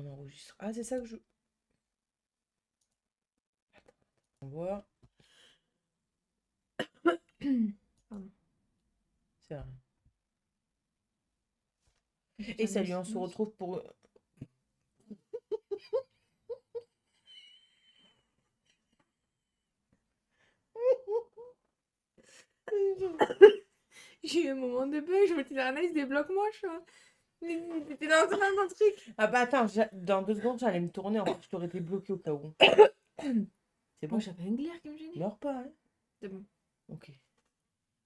On enregistre. Ah, c'est ça que je... On voit. Pardon. C'est vrai. Et salut, on se retrouve pour... J'ai eu un moment de bug, je me suis dit, Anaïs, débloque-moi, je vois. T'étais dans un truc. Ah bah attends, dans 2 secondes, j'allais me tourner, en fait, je t'aurais été bloqué au cas où. C'est bon? Moi, j'avais une glaire qui me gênait. Meurs pas, hein? C'est bon. Ok.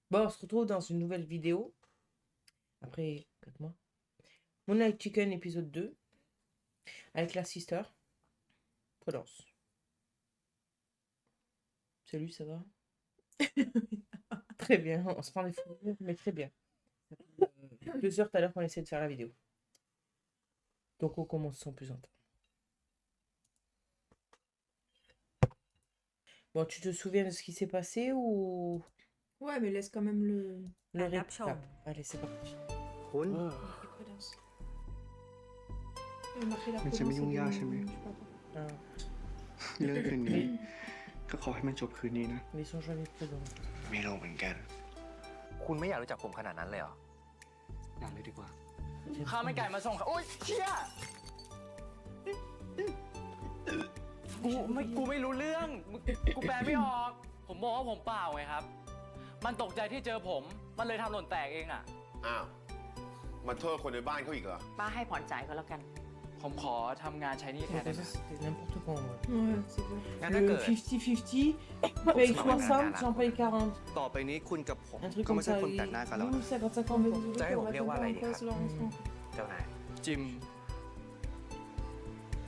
Bon, on se retrouve dans une nouvelle vidéo. Après 4 mois. Moonlight Chicken épisode 2. Avec la sister. Prudence. Salut, ça va? Très bien, on se prend des fourrures, mais très bien. 2 heures tout à l'heure qu'on essaie de faire la vidéo. Donc on commence sans plus attendre. Bon, tu te souviens de ce qui s'est passé ou Ouais, mais laisse quand même le récap? Allez, c'est parti. คุณ prudence. Marquer la Mais c'est prudence, mignon, c'est gars, des- c'est mieux. je sais pas quoi. Ah, เรื่องคืนนี้ก็ขอให้มันจบคืนนี้นะ mais ils sont jamais prudents. ไม่รู้เหมือนกัน คุณไม่อยากรู้จักผมขนาดนั้นเลยเหรอ อยากเลยดีกว่า ข้าวไม่ไก่มาส่งครับโอ๊ยเชี่ยกูไม่รู้เรื่องกูแปลไม่ออก ผมบอกว่าผมเปล่าไงครับ มันตกใจที่เจอผม มันเลยทำหล่นแตกเองอ่ะ อ้าว มาโทษคนในบ้านเขาอีกเหรอ ป้าให้ผ่อนจ่ายก็แล้วกัน ผมขอทำงานใช้หนี่แทนได้ไหม Ça, c'était n'importe quoi en vrai. Ouais, c'est vrai. งั้นถ้าเกิ Le ด 50-50, paye 60, j'en paye 40. ต่อไปนี้คุณกับผม Un truc ก็ comme ไม่ใช่ ça. คนแปลกหน้ากันแล้วนะ Nous, 55 ans. Mais désolé, Ça y est, on on va vient voir pas la en idée, face, là, on se rend เจ้านาย จิม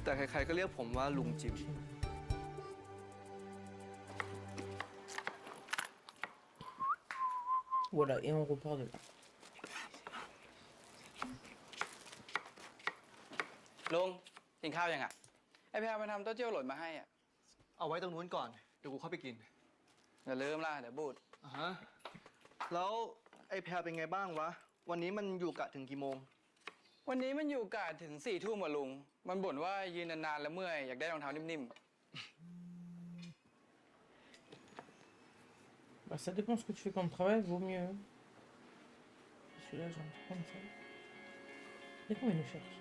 แต่ใครๆก็เรียกผมว่าลุงจิม Voilà, et on repart de là. ลุงกินข้าวยังอ่ะ ไอแพรมันทำเต้าเจี้ยวหล่นมาให้อ่ะ เอาไว้ตรงนู้นก่อน เดี๋ยวกูเข้าไปกิน อย่าลืมล่ะ เดี๋ยวบูด อ่าฮะแล้วไอ้แพรเป็นไงบ้างวะ วันนี้มันอยู่กะถึงกี่โมง วันนี้มันอยู่กะถึง4 ทุ่มอ่ะลุง มันบ่นว่ายืนนานๆแล้วเมื่อย อยากได้รองเท้านิ่ม Bah, ça dépend ce que tu fais comme travail, vaut mieux. Hein. Celui-là, j'ai envie de prendre ça. Et comment il nous cherche?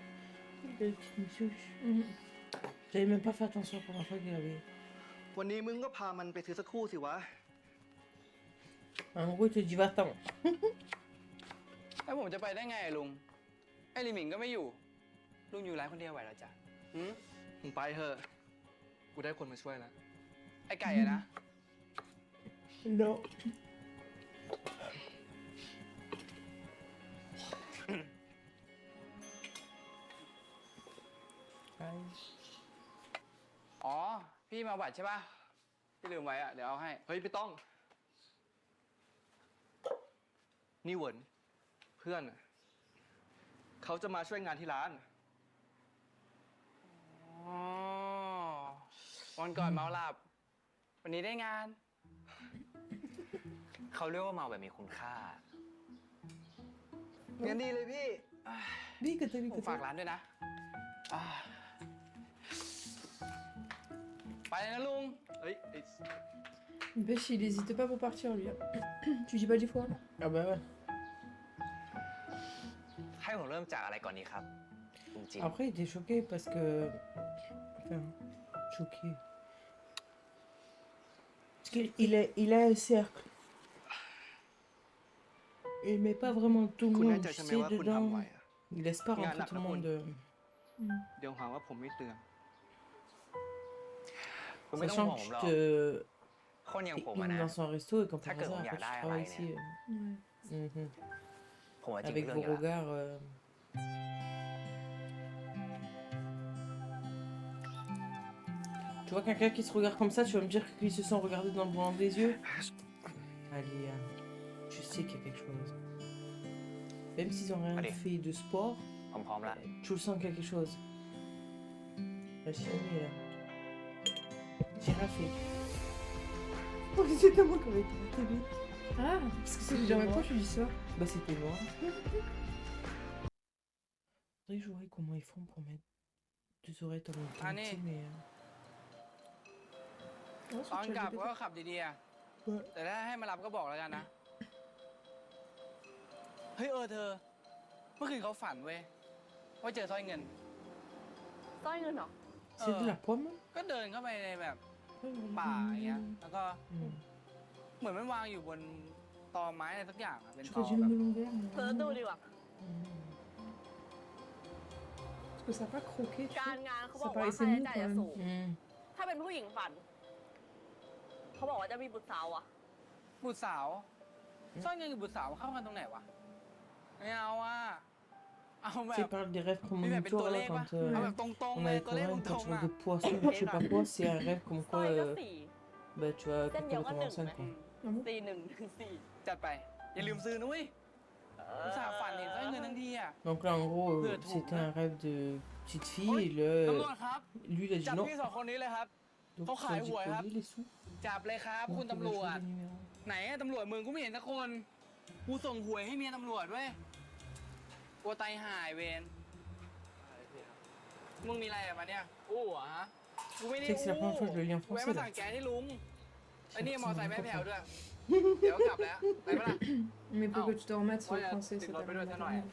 Le petit monsieur. J'avais même pas fait attention la première fois qu'il avait. วันนี้มึงก็พามันไปซื้อสักครู่สิวะ En gros, il te dit va-t'en. ๆ แล้วผมจะไปได้ไงอะลุง ไอ้ลิมิงก็ไม่อยู่ ลุงอยู่ร้านคนเดียวไหวเหรอจ๊ะหืม มึงไปเถอะ กูได้คนมาช่วยแล้ว ไอ้ไก่อะนะ Non. Aïe. อ๋อ พี่มาบัตรใช่ป่ะ พี่ลืมไว้อะเดี๋ยวเอาให้ เฮ้ยพี่ต้อง นี่เหวินเพื่อนน่ะเขาจะมาช่วยงานที่ร้าน อ๋อ วันก่อนเมาหลับ วันนี้ได้งาน เขาเรียกว่าเมาแบบมีคุณค่า งั้นดีเลยพี่ Vite, que ผมฝากร้านด้วยนะอ่าไปเลยนะลุง เฮ้ยไอ้ Bêche, il hésite pas pour partir, lui. Tu dis pas 10 fois, là? Ah bah ouais. ให้ผมเริ่มจากอะไรก่อนดีครับลุงจิม Après, il était choqué parce que. Enfin, choqué. Parce qu'il a un cercle. Il met pas vraiment tout le คุณ monde, แน่ใจ tu ใช่ไหม sais, ว่าคุณทำไหว dedans. อะ Il laisse pas rentrer tout le monde. เดี๋ยวหาว่าผมไม่เตือน คุณไม่ต้องห่ว Sachant ง que ผมหรอก tu te. คนอย่างผม Il อะ est นะ dans son resto et quand Ça par que hasard, on y a après, tu d'ail, travailles ouais, ici. Ouais. Mhm. ผมว่าจริง Avec เรื่อง vos นี้ละ regards. Tu vois quelqu'un qui se regarde comme ça, tu vas me dire qu'ils se sont regardés dans le blanc des yeux? Allez, tu sais qu'il y a quelque chose. Même s'ils ont rien Allez. fait de sport, ผมพร้อมละ tu le sens quelque chose. La chimie est là. J'ai rien fait. Oh, c'est tellement qu'on a été très vite. Ah, parce que c'est déjà ma fois, je lui dis ça. Bah, c'était moi. Faudrait que je vois comment ils font pour mettre Tu saurais t'en Ah, né. mais... Ouais, ต sur อนกลับ ChatGPT. ก็ขับดีๆอะแต่ถ้าให้มารับก็บอกแล้วกันนะ เฮ้ยเธอ เมื่อคืนเขาฝันเว้ยว่าเจอสร้อยเงิน สร้อยเงินเหรอ C'est de la pomme ก็เดินเข้าไปในแบบป่าอย่างเงี้ย แล้วก็ Hmm. เหมือนมันวางอยู่บนตอไม้อะไรสักอย่างอะเป็น Je ตอ crois que j'ai แบ le บ melon vert. เธอดูดีกว่า Parce que ça n'a pas croqué, tu การ sais. งานเขาบอ Ça กว่า paraissait ค่าใช้ mou จ่าย quand จะ même. สูง Hmm. ถ้าเป็นผู้หญิงฝัน เขาบอกว่าจะมีบุตรสาวอ่ะ บุตรสาวสร้อยเงินกับบุตรสาวเข้ากันตรงไหนวะ ไม่เอาอ่ะ เอาแบ Tu บ parles des rêves มีแบบเป็นตัว prémonitoires เล là ขปะ quand เอาแบบตรงๆ on เลย avait ตัวเลข Corinne, ตร quand ง tu ๆ vois อ่ะ des poissons, je sais pas quoi, c'est un rêve comme สร้อ quoi ยก็สี่ bah, tu vas Celle quand de tu vas tomber Rwanda, enceinte. Quoi. Ah bon สี่หนึ่งสี่ จัดไป อย่าลืมซื้อนุ้ยอุตส่าห์ฝันเห็นสร้อยเงินทั้งทีอ่ะ Donc là, en gros, Peu de c'était trous, un rêve de petite fille Oui, et ตำรวจครับ lui, il a จับ dit non. พี่สองคนนี้เลยครับ Donc, Faut tu khải as dit houai, hấp. coller les sous. จับเลยครับ Donc, คุณ tu ตำร vas ว jouer จ des numéros. ไหนอะตำรวจมึงกูไม่เห็นสักคน กูส่งหวยให้เมียตำรวจเว้ยกลัวไตหายเวรมึงมีอะไรอะมาเนี่ยอู้เหรอฮะ กูไม่ได้ Tu sais que c'est la première fois que je le lis en กูแวะ français มา là. สั่งแกสให้ลุงไอ้นี่ C'est มอไซค์แม่ n'importe แผ่ว quoi. ด้วย เดี๋ยวกลับแล้ว ไปปะล่ะ Mais pour Ah. que tu te remettes sur le Ouais, français, c'est c'est dans le pas vélo, la attends, maternelle.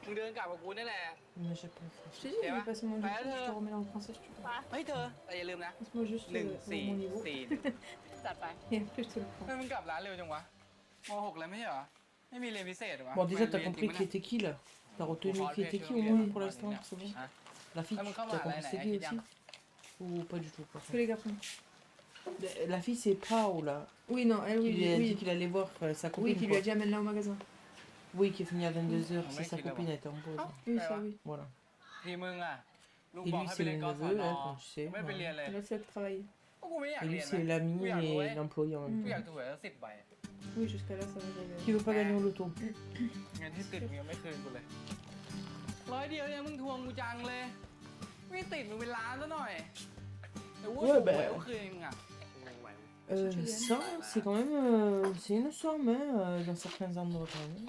มึงเดินกลับกับกูนี่แหละ Mais j'ai pas fait. Je t'ai dit, Et je va. vais passer mon Bah, diplôme, je te alors. remets en français si tu veux. เฮ้ยเธอ แต่อย่าลืมนะ Laisse-moi juste หนึ่ง voir สี่ mon niveau. สี่ จัดไป Et après, je te le prends. เฮ้ยมึงกลับร้านเร็วจังวะม.6 แล้วไม่ใช่เหรอ ไม่มีเรียนพิเศษเหรอวะ Bon, déjà, ทำไม t'as เรียนจริ compris งปะ qui เนี่ย était qui là? T'as retenu Bon, qui était le qui pêche, au le moins lien, pour le l'instant, lien. c'est bon? Hein? La fille, Ah, mais t'as comment elle compris est, c'était elle qui est aussi? bien. Ou pas du tout? Par Que contre. les garçons. La fille, c'est Pao là. Oui, non, elle, Qui oui, lui a dit oui. qu'il allait voir sa copine. Oui, qui lui quoi. a dit amène-la au magasin. Oui, qui est fini à 22h, Ah, c'est mec, sa il est copine, là-bas. elle était en pause. Ah. Oui, Ouais, ça, ouais. oui. Voilà. ทีมึงอ่ะ ลุง Et บอก lui, ให้ไป c'est เรีย le นกศ neveu, น hein, comme tu sais. ไม่ไปเรียน voilà. เลย Elle a celle qui travaille. พวกกูไม่อยาก Et เรี lui, ยน c'est นะ l'ami กูอยากรู้เว้ย et l'employé en même กู temps. อยากถูกหวยแล้ว10 ใบ Oui, jusqu'à là, ça va. j'avais- Qui veut pas gagner au loto? เงินที่ติดมึงยังไม่คืนกูเลย100เดียวเนี่ยมึงทวงกูจังเลย ไม่ติดมึงเป็นล้านซะหน่อยแต่ว่า Ouais, ถูกห bah. วยก็คืนมึงอ่ะ Ça, c'est quand même. C'est une somme, hein, dans certains endroits quand même.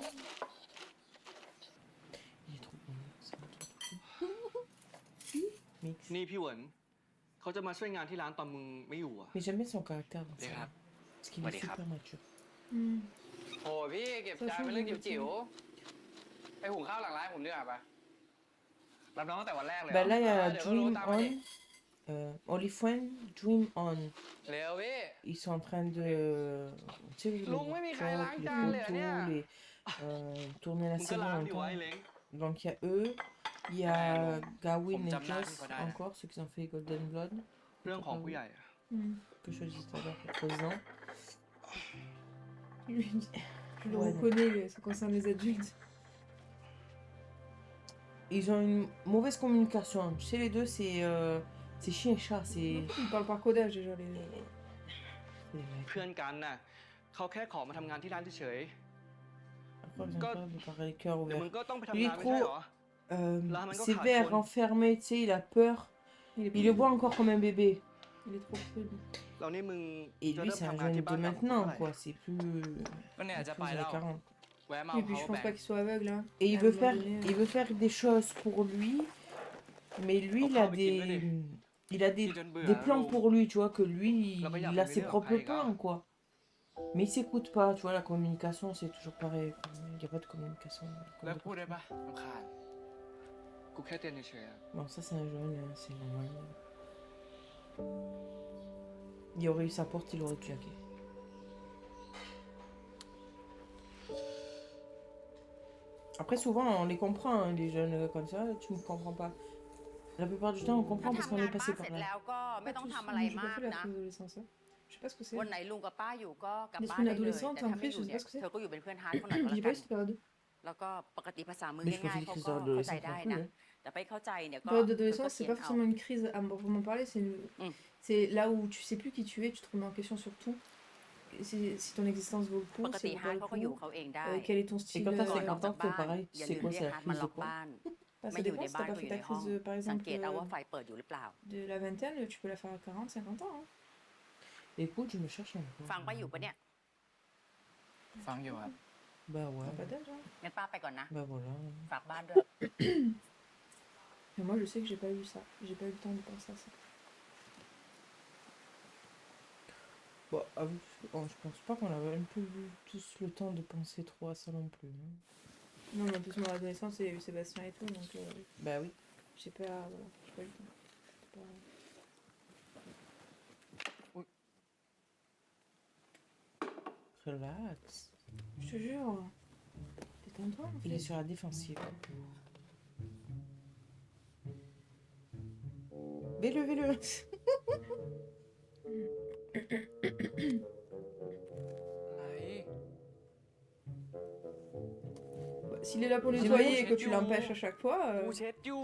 Il est trop bon. C'est un truc. Mix. นี่พี่เหวินเขาจะมาช่วยงานที่ร้านตอนมึงไม่อยู่อ่ะ Mais j'aime bien son caractère dans เดี๋ยว ça. ครับ Parce qu'il Ouais, est des super mature. Hmm. โอ้พี่เก็บจานเป็นเรื่องจิ๋วๆไปหุงข้าวหลังร้านผมดีกว่าปะรับน้องตั้งแต่วันแรกเลยเหรอ Bah là, il y a เดี๋ยวก็รู้ Dream ตามมาดิ On. Olifwen, Dream On. เร็วพี่ Ils sont en train de. Tu sais, les Long, oui, mais TikTok, Kailan les Khan, les photos, Ania. les. Tourner la มึงก็ série ล้าง en ดิ même วะ temps. ไอ้เล้ง Donc il y a eux, il y a Gawinผม et จำหน้า Joss ที่เขาได้นะ encore, ceux qui ont fait Golden Blood, เรื่องของผู้ใหญ่อะ Hmm. que je choisis tout à l'heure, président. Lui, je le Ouais, reconnais, ça concerne les adultes. Ils ont une mauvaise communication. Tu sais, les deux, c'est chien et chat, c'est. Ils parlent par codage déjà, les. c'est les mecs. เพื่อนกันน่ะเขาแค่ขอมาทำงานที่ร้านเฉย Après, ils ont God. peur de parler le cœur ๆเดี๋ยว ouvert. มึงก็ต้องไปทำ Il งา est นไม่ใช่เหรอ Là, man, go sévère, cartoon. enfermé, tu sais, il a peur. Il le voit encore comme un bébé. Il est trop prude. แล้วนี่มึง Et จะ lui, เริ่ม c'est un ทำงาน jeune ที่บ้า de นหลังเท่า maintenant, ไหร่ quoi. C'est plus. ก็เนี่ยจะ plus ไป à แล้ว 40. แวะมา Et เอา puis jeเขา pense แบ่ pas ง qu'il soit aveugle, hein. Et À un moment donné, il veut faire des choses pour lui, mais lui, il a Encore avec des, Kimberly. il a des, Qui donne beurre, des hein, plans l'eau. pour lui, tu vois, que lui, Là, bah, y a il a pas ses de propres meilleur, après, plans, quoi. Mais il s'écoute pas, tu vois, la communication, c'est toujours pareil. Il n'y a pas de communication. แล้วพูดได้ปะรำคาญ กูแค่เตือนเฉยๆอะ Bon, ça, c'est un jeune, hein, c'est normal. Il aurait eu sa porte, il aurait claqué. Après, souvent, on les comprend, hein, les jeunes comme ça, tu ne comprends pas. La plupart du temps, on comprend ถ้า parce qu'on ทำงาน est บ้า passé นเส par ร็จ là. แล้วก็ไม่ Pas ต้อง tous, ทำอะไร j'ai มา pas ก fait la นะ fin de l'adolescence, hein. Je sais pas ce que c'est. วันไหนลุงกับป้าอยู่ก็กลับ L'esprit บ้านได้เลย d'adolescente, แต่ถ้า en ไม่ plus, อยู่ je sais เนี่ย pas ce que c'est. เธอก็อยู่เป็นเพื่อนฮาร์ดเขาหน่อยก็ J'ai แล้ว pas กัน eu cette période. แล้วก็ปกติภาษามือ Mais je ง่าย pensais ๆ que เขา c'était ก็เข้าใจ adolescent ได้ non plus, นะ hein. แต่ไปเข้าใจเนี่ยก็ Période d'adolescence, c'est เขีย pas นเอา forcément une crise à proprement parler, c'est là où tu sais plus qui tu es, tu te remets en question sur tout. Si ton existence vaut le ป coup, ก si ติ elle ฮาร์ด vaut เขาก็ le อยู่ coup, เขาเองได้ quel est ton Et style quand t'as ก่อนออก 50 ans, จาก c'est บ้าน pareil, อย่า tu ลื sais ม quoi, เรีย c'est ก la ฮาร์ดมา crise ล็ de อก quoi? บ้าน Bah, ไม่ ça อยู่ใน dépend si บ้าน t'as ก็ pas อ fait ยู่ ta ในห้อง crise, par สัง exemple, เกตเอาว่าไฟเปิดอยู่หรือเปล่า de la vingtaine, tu peux la faire à 40, 50 ans. Hein. Écoute, je me cherche un peu. ฟังป้าอยู่ปะเนี่ย ฟังอยู่ครับ Bah T'as ouais. pas d'âge, hein. งั้นป้าไปก่อนนะ Bah voilà. ฝากบ้านด้วย Mais moi, je sais que j'ai pas eu ça. J'ai pas eu le temps de penser à ça. Bon, je pense pas qu'on avait un peu eu tous le temps de penser trop à ça non plus. Hein. Non, mais en plus, mon adolescence, il y a eu Sébastien et tout, donc Bah oui. j'ai pas, voilà, j'ai pas eu le temps. C'est pas- Relax. Je te jure. Détends-toi. En Il est fait. sur la défensive. Levez-le. Bah, s'il est là pour J'ai nettoyer mal et que tu l'empêches à chaque fois. กูเช็ดอยู่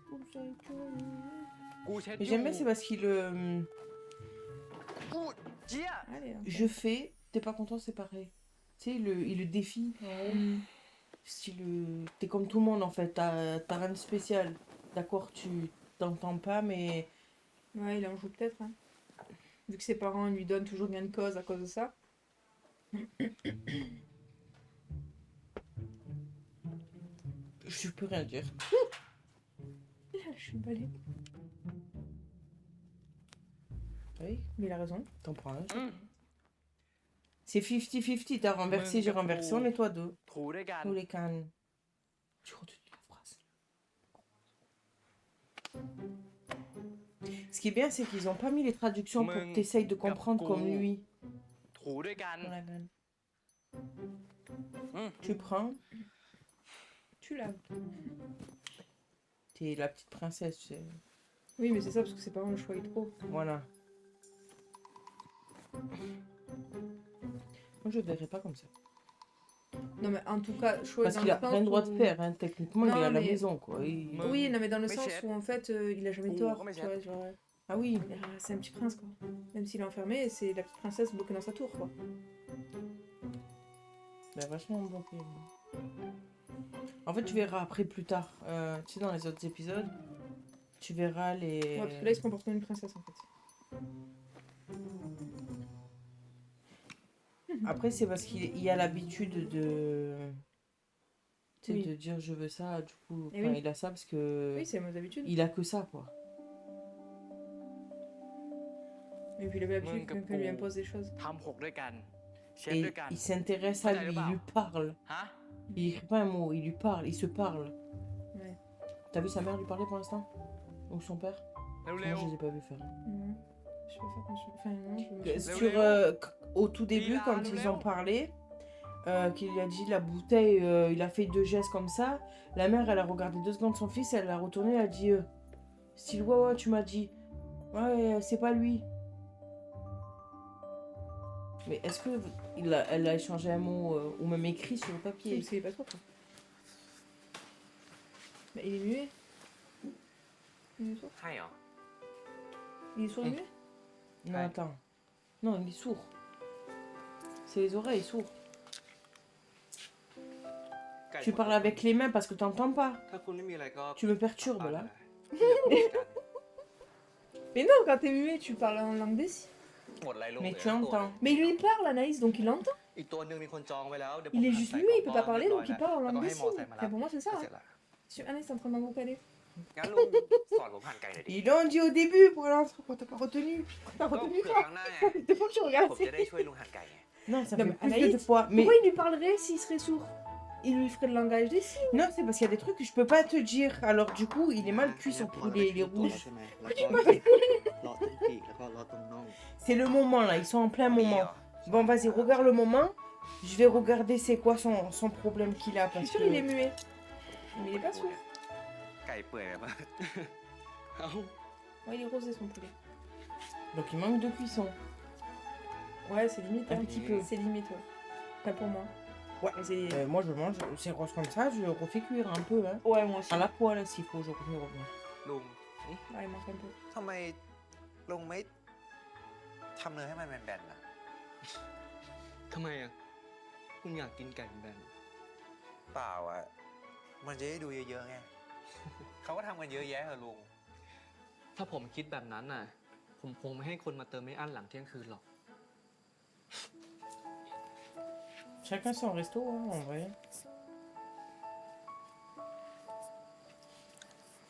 กูเช็ดอ Mais ยู่ j'aime bien, c'est parce qu'il... กูเจี๊ย Allez. Hein. je fais, t'es pas content, c'est pareil. Tu sais, il le défie. Mm. Style, t'es comme tout le monde en fait, t'as rien de spécial. D'accord, tu t'entends pas, mais Ouais, il en joue peut-être. Hein. Vu que ses parents lui donnent toujours gain de cause à cause de ça. je peux rien dire. Je suis balai. Oui, Mais il a raison. t'en prends un. C'est 50-50, t'as renversé, j'ai renversé, on est toi deux. ถูด้วยกัน Nous les cannes. Tu retiens la phrase. Ce qui est bien, c'est qu'ils ont pas mis les traductions pour que t'essayes de comprendre comme lui. ถูด้วยกัน Dans la vanne. Mm. Tu prends, Tu l'as. t'es la petite princesse, tu sais. Oui, mais c'est ça parce que ses parents le choisissent trop. Voilà. Moi, je le verrais pas comme ça. Non, mais en tout cas, choisir Parce dans qu'il le a sens plein de droits de où- faire, hein. Techniquement, il est Non, à la mais- maison, quoi. Il- Oui, non, mais dans le Mais sens chef. où en fait, il a jamais Ou- tort. mais Tu chef. vois, genre, Ah oui. c'est un petit prince, quoi. Même s'il est enfermé, c'est la petite princesse bloquée dans sa tour, quoi. Il a vachement bloqué. En fait, tu verras après, plus tard, tu sais, dans les autres épisodes, tu verras les... Ouais, parce que là, il se comporte comme une princesse, en fait. Après, c'est parce qu'il a l'habitude de... Tu sais, Oui. de dire je veux ça, du coup, Eh enfin, oui. il a ça parce que... Oui, c'est la mauvaise habitude. Il a que ça, quoi. Et puis il avait l'habitude Mon qu'on lui capot. impose des choses. ทำหกด้วยกัน เช็ด Et ด้วยกัน il s'intéresse à lui, il lui parle. ฮะ Il écrit pas un mot, il lui parle, il se parle. Ouais. T'as vu sa mère lui parler pour l'instant? Ou son père? เร็ Moi, ว je les ai pas vus faire. Non. Je sais pas faire attention. Enfin, non, je me Que souviens. Sur, au tout début, Lila, quand ils ont parlé, qu'il lui a dit la bouteille, il a fait 2 gestes comme ça. La mère, elle a regardé 2 secondes son fils, elle l'a retourné, elle a dit style, ouais, tu m'as dit. Ouais, c'est pas lui. Mais est-ce que elle a échangé un mot ou même écrit sur le Oui, papier? parce qu'il est pas trop, quoi. Bah, il est muet. Il est sourd. ให้เหรอ Il est sourd et muet. Non, Ouais. attends. Non, il est sourd. C'est les oreilles, sourd. ไก่ Tu parles avec les mains parce que t'entends pas. ถ้าคุณไม่มีอะไรก็ Tu me perturbes là. ที่อยากคุยกัน Mais non, quand t'es muet, tu parles en langue des signes. หมดอะไรลง Mais เหลื tu อตัว entends. Mais il lui parle, Anaïs, donc il entend. อีกตัวหนึ่งมีคนจองไว้แล้วเดี๋ยวผม Il est หัน juste ใส่ muet, il กล่ peut อง pas parler, เรียบ donc ร้อย il parle en แล้ว langue ก็ des ให้มอไซ signes. ค์มารั Enfin, บ pour moi, c'est ça. ก็ Hein. เสร็จละ Anaïs, t'es en train de m'emboucaler. งั้นลุงสอนผมหั่นไก่หน่อยดิ Ils l'ont dit au début pour l'instant. Pourquoi t'as pas retenu? T'as ก็ retenu เผื่อ toi? ครั้งหน้าไง Des fois que je regarde, ผม c'est... จะได้ช่วยลุงหั่นไก่ไง Non, ça Non, fait mais plus Anaïs, de fois. Mais Pourquoi il lui parlerait s'il serait sourd? Il lui ferait le langage des signes. non, c'est parce qu'il y a des trucs que je peux pas te dire. Alors du coup, il est mal cuit son poulet, il est rouge. ใช่ไหมแล้วก็เลาะตรงปีกแล้วก็เลาะตรงน่อง C'est le moment là, ils sont en plein มีเหร moment. อ Bon, vas-y, regarde le moment. Je vais regarder c'est quoi son problème qu'il a Je suis parce sûre qu'il est que muet. Mais il est pas sourd. ไก่เปื่อยแบบว่า เอ้า Ouais, il est rosé son poulet. donc il manque de cuisson. Ouais, c'est limite. Un hein. petit peu. C'est limite, ouais. Pas pour moi. Ouais. C'est- Moi je mange, c'est rose comme ça, je le refais cuire un peu hein. Ouais, moi aussi. À la poêle s'il faut aujourd'hui revenir. ลุง Ouais, il manque un peu. ทำไมลุงไม่ทำเนื้อให้มันแบนๆล่ะ ทำไมอ่ะ คุณอยากกินไก่แบน เปล่าอ่ะ มันจะได้ดูเยอะๆไง เขาก็ทำกันเยอะแยะเหรอลุง ถ้าผมคิดแบบนั้นน่ะ ผมคงไม่ให้คนมาเติมไม่อั้นหลังเที่ยงคืนหรอก Chacun son resto hein, en vrai.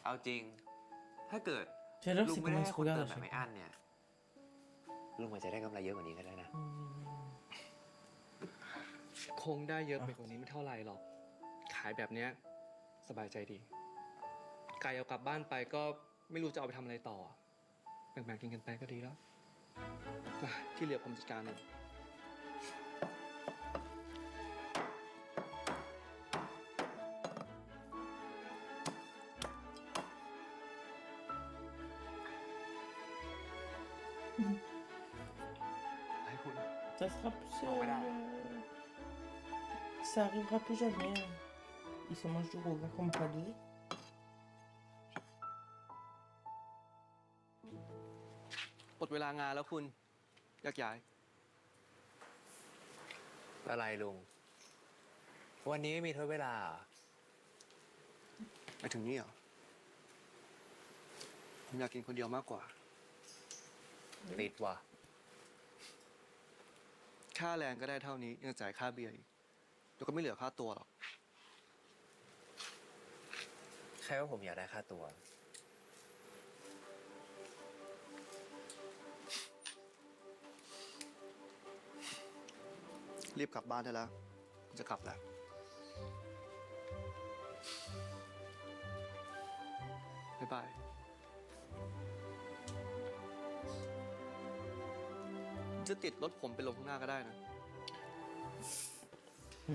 เอาจริง ถ้าเกิด J'adore, ลุง c'est ไม่ได้ comment ils ให้ se คนเติม regardent à แบบ chaque ไม่ fois. อั้นเนี่ย ลุงอาจจะได้กำไรเยอะกว่านี้ก็ได้นะ คงได้เยอะไปกว่านี้ไม่เท่าไหร่หรอก ขายแบบเนี้ยสบายใจดีไก่เอากลับบ้านไปก็ไม่รู้จะเอาไปทำอะไรต่อ แบ่งๆกินกันไปก็ดีแล้วอ่ะที่เหลือผมจัดการเอง ให้คุณ Ça sera plus. Voilà. Ça arrivera plus jamais. Hein. Ils se mangent du rougain comme pas deux. หมดเวลางานแล้วคุณอยากย้าย อะไรลุง วันนี้ไม่มีทดเวลาเหรอ ไปถึงนี่เหรอ ผมอยากกินคนเดียวมากกว่า ติดว่ะ ค่าแรงก็ได้เท่านี้ยังจ่ายค่าเบียร์อีกเดี๋ยวก็ไม่เหลือค่าตัวหรอก ใครว่าผมอยากได้ค่าตัว รีบกลับบ้านได้แล้วผมจะกลับแล้วบ๊ายบาย จะติดรถผมไปลงข้างหน้าก็ได้นะ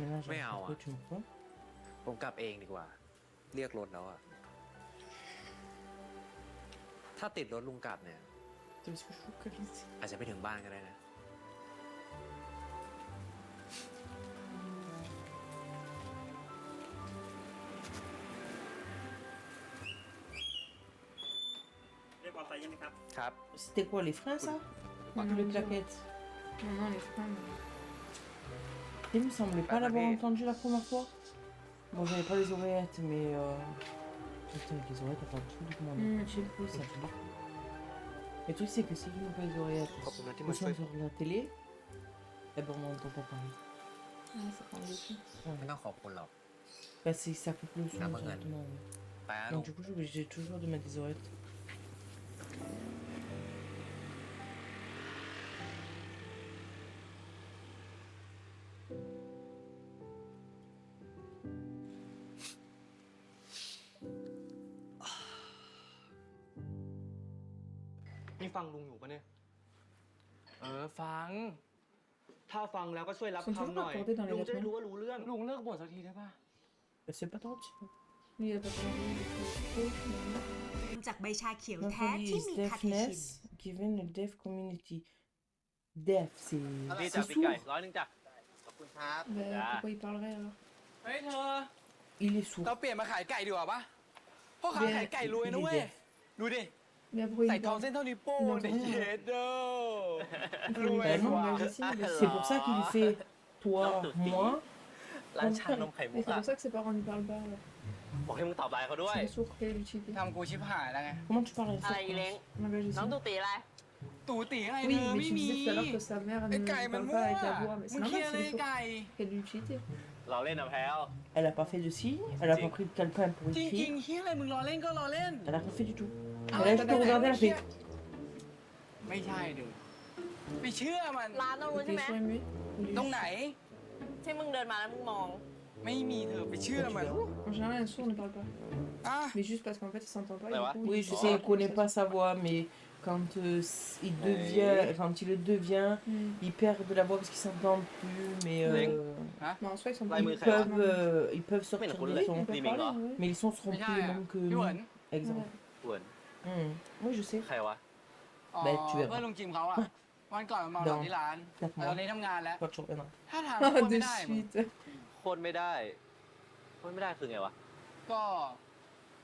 Mélange Mais entre ouais. quoi, tu me crois? ผมกลับเองดีกว่า เรียกรถแล้วอะถ้าติดรถลุงกลับเนี่ย C'est parce que je vous connais. อาจจะไม่ถึงบ้านก็ได้นะ ครับ C'était quoi, les freins, ça? Non, Les non, plaquettes. Non, non, les freins. non. Il me semblait pas Bah, l'avoir mais- entendu la première fois. Bon, j'avais pas les oreillettes, mais. Putain, avec les oreillettes, on entend tout le monde. Mm. Je sais plus, ça fait beaucoup. Le truc, c'est que si je mets pas les oreillettes, ขอบคุณนะที่ au มาช่วย son sur la télé, eh ben, on n'entend pas parler. Ouais, ça prend des coups. ไม่ต้องขอบคุณหรอก Bah, ça coupe le son Ah, bah, directement. ouais. ไปนะลุ Donc,ง du coup, je suis obligée toujours de mettre des oreillettes.นี่ฟังลุงอยู่ปะเนี่ย ฟัง ถ้าฟังแล้วก็ช่วยรับ Sont toujours คำหน่อย accordés dans les ลุงจะได้ vêtements. รู้ว่ารู้เรื่อง ลุงเลิกบ่นสักทีได้ป่ะ Bah, c'est pas trop petit. Lui, il a pas compris, il est trop non. จากใบชาเขียว Ma แท้ famille ที่ is มีคาเทคิน deafness, given the deaf community. Deaf, c'est. นี่ C'est จ้ะปีกไก่ sourd. 100จ้ะขอบคุณครับ Bah, Ah. pourquoi il parlerait alors เฮ้ยเธอ Il est sourd. เราเปลี่ยนมาขายไก่ดีกว่าปะพ่อค้าขายไก่รวยนะเว้ย ดูดิ Mais pourquoi ใส่ il ทอง parle เส้นเท่านิ้วโป้ง Non, เด็ก non. เย็ดเด้อ Il รวย est non, pas mais ici, il est- C'est pour ça qu'il fait toi, moi. ร้านชานมไข่มุ Et ก c'est อะ pour ça que ses parents lui parlent pas. alors. บอกให้มึงตอบไลน์เขาด้วย C'est le sourd, quelle est l'utilité ทำกูชิบหายแล้วไง Comment tu parles à อะไร ça? อีเล้ง Ah bah, je น้อง sais. ตุตีอะไร ตูตีไง Oui, เธอ mais ไม่ tu มี disais tout à l'heure que sa mère ไอ้ ne ไก่มัน parle มั่ว pas avec la voix. Mais มึ c'est งเคลีย normal, ร์เล c'est ย le sourd. ไก่ Quelle est l'utilité เราเล่นนะแพลว Elle a pas fait de signe, elle a pas pris de calepin pour จริง écrire. ๆเฮียอะไรมึงรอเล่นก็รอล่น Elle a rien fait du tout. Ah, Elle a juste regardé, elle a fait. ไม่ใช่ดูไปเชื่อมัน ร้านตรงนู้น Il ใช่ไหม est sourd et muet. Il est ตรงไหน ที่มึงเดินมาแล้วมึงมอง ไม่มีเธอไปเชื่อมัน En général, un sourd ne parle pas. อ่ะ Mais juste parce qu'en fait, il s'entend pas. Ouais, et ouais. du coup, Oui, il je fait sais, ça. il connaît pas sa voix, mais quand il devient, quand il le devient, Hmm. il perd de la voix parce qu'il s'entend plus, mais Mais en soi, ils sont Ouais, pas. mais ils peuvent sortir Mais des le sons, Ils peuvent Liming, parler, hein. ouais. mais les sons seront ไม่ plus ใช่ les อ่ะ mêmes que พี่หวน nous. Exemple. อ้วน Oui, je sais. ใครวะ อ๋อ แบบเชื่อ เพื่อนลุงจิมเขาอ่ะ วันก่อนมาเมาเราที่ร้าน 4 แต่ตอน mois. นี้ทำงานแล้ว Quand tu reviendras. ถ้าทาง Ah, คน de ไม่ได้มึง suite. โคนไม่ได้โคนไม่ได้คือไงวะ ก็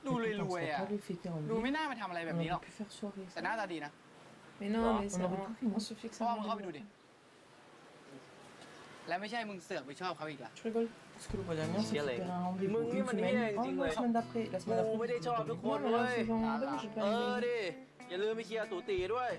ดู Mais ร putain, วย on ๆอ่ะ serait pas les fêter en ดู ville. ไม่น่ามาทำอะไรแบบ On นี้หรอก aurait pu faire soirée. แต่ ça. หน้าตาดีนะ Mais non, Non, mais on c'est aurait un- tout fait, on se fixe เพราะว่ามึง un เข้าไปดู rendez-vous. ดิ และไม่ใช่มึงเสือกไปชอบเขาอีกล่ะ Je rigole. Parce que le mois dernier, on s'est Chier, fait les- un rendez-vous Mừng une mà semaine. nghe, Oh, chinh non, la rồi. semaine d'après. La semaine กู d'après. ไม่ได้ชอบทุกคน Non, mais เล là, ย c'est genre rendez-vous, j'ai เอ pas อ aimé. ดิ อย่าลืมไปเคลียร์ตูตีด้วย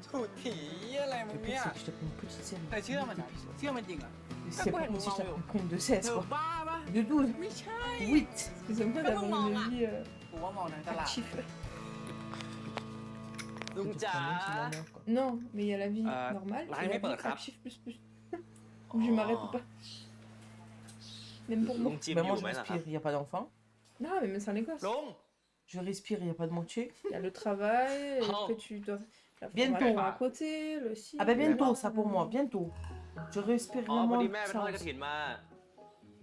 ถูดถีอะไรมึ Le ง pire, เนี่ย c'est que je t'ai pris une petite série. เธอเชื่อมันเหรอเชื่อมันจริงเหรอ C'est pas comme si je t'avais pris une de 16, เธอ quoi. บ้าปะ De 12. ไม่ใช่ 8. Excusez-moi Comment d'avoir on une a- vie. กูว่ามองทั้งตลาด Actif. ลุง Que tu จ๋า prenais, c'est la merde, quoi. Non, mais il y a la vie normale. là, et il la met pas vie le crap. actif plus plus. Je m'arrête pas. Même pour ลุ moi. งจิม Ben อ moi ยู่ je ไหมล่ะครับ respire, il n'y a pas d'enfant. Non, mais même sans les gosses. ลุง Je respire, il n'y a pas de moitié. Il y a le travail, et Oh. après tu dois. La Bientôt. formation à côté, le site. Ah ben bientôt, le- ça pour moi, bientôt. Je respire อ๋อพอ vraiment ดีแม่ไปทอด ça กระ aussi. ถินมา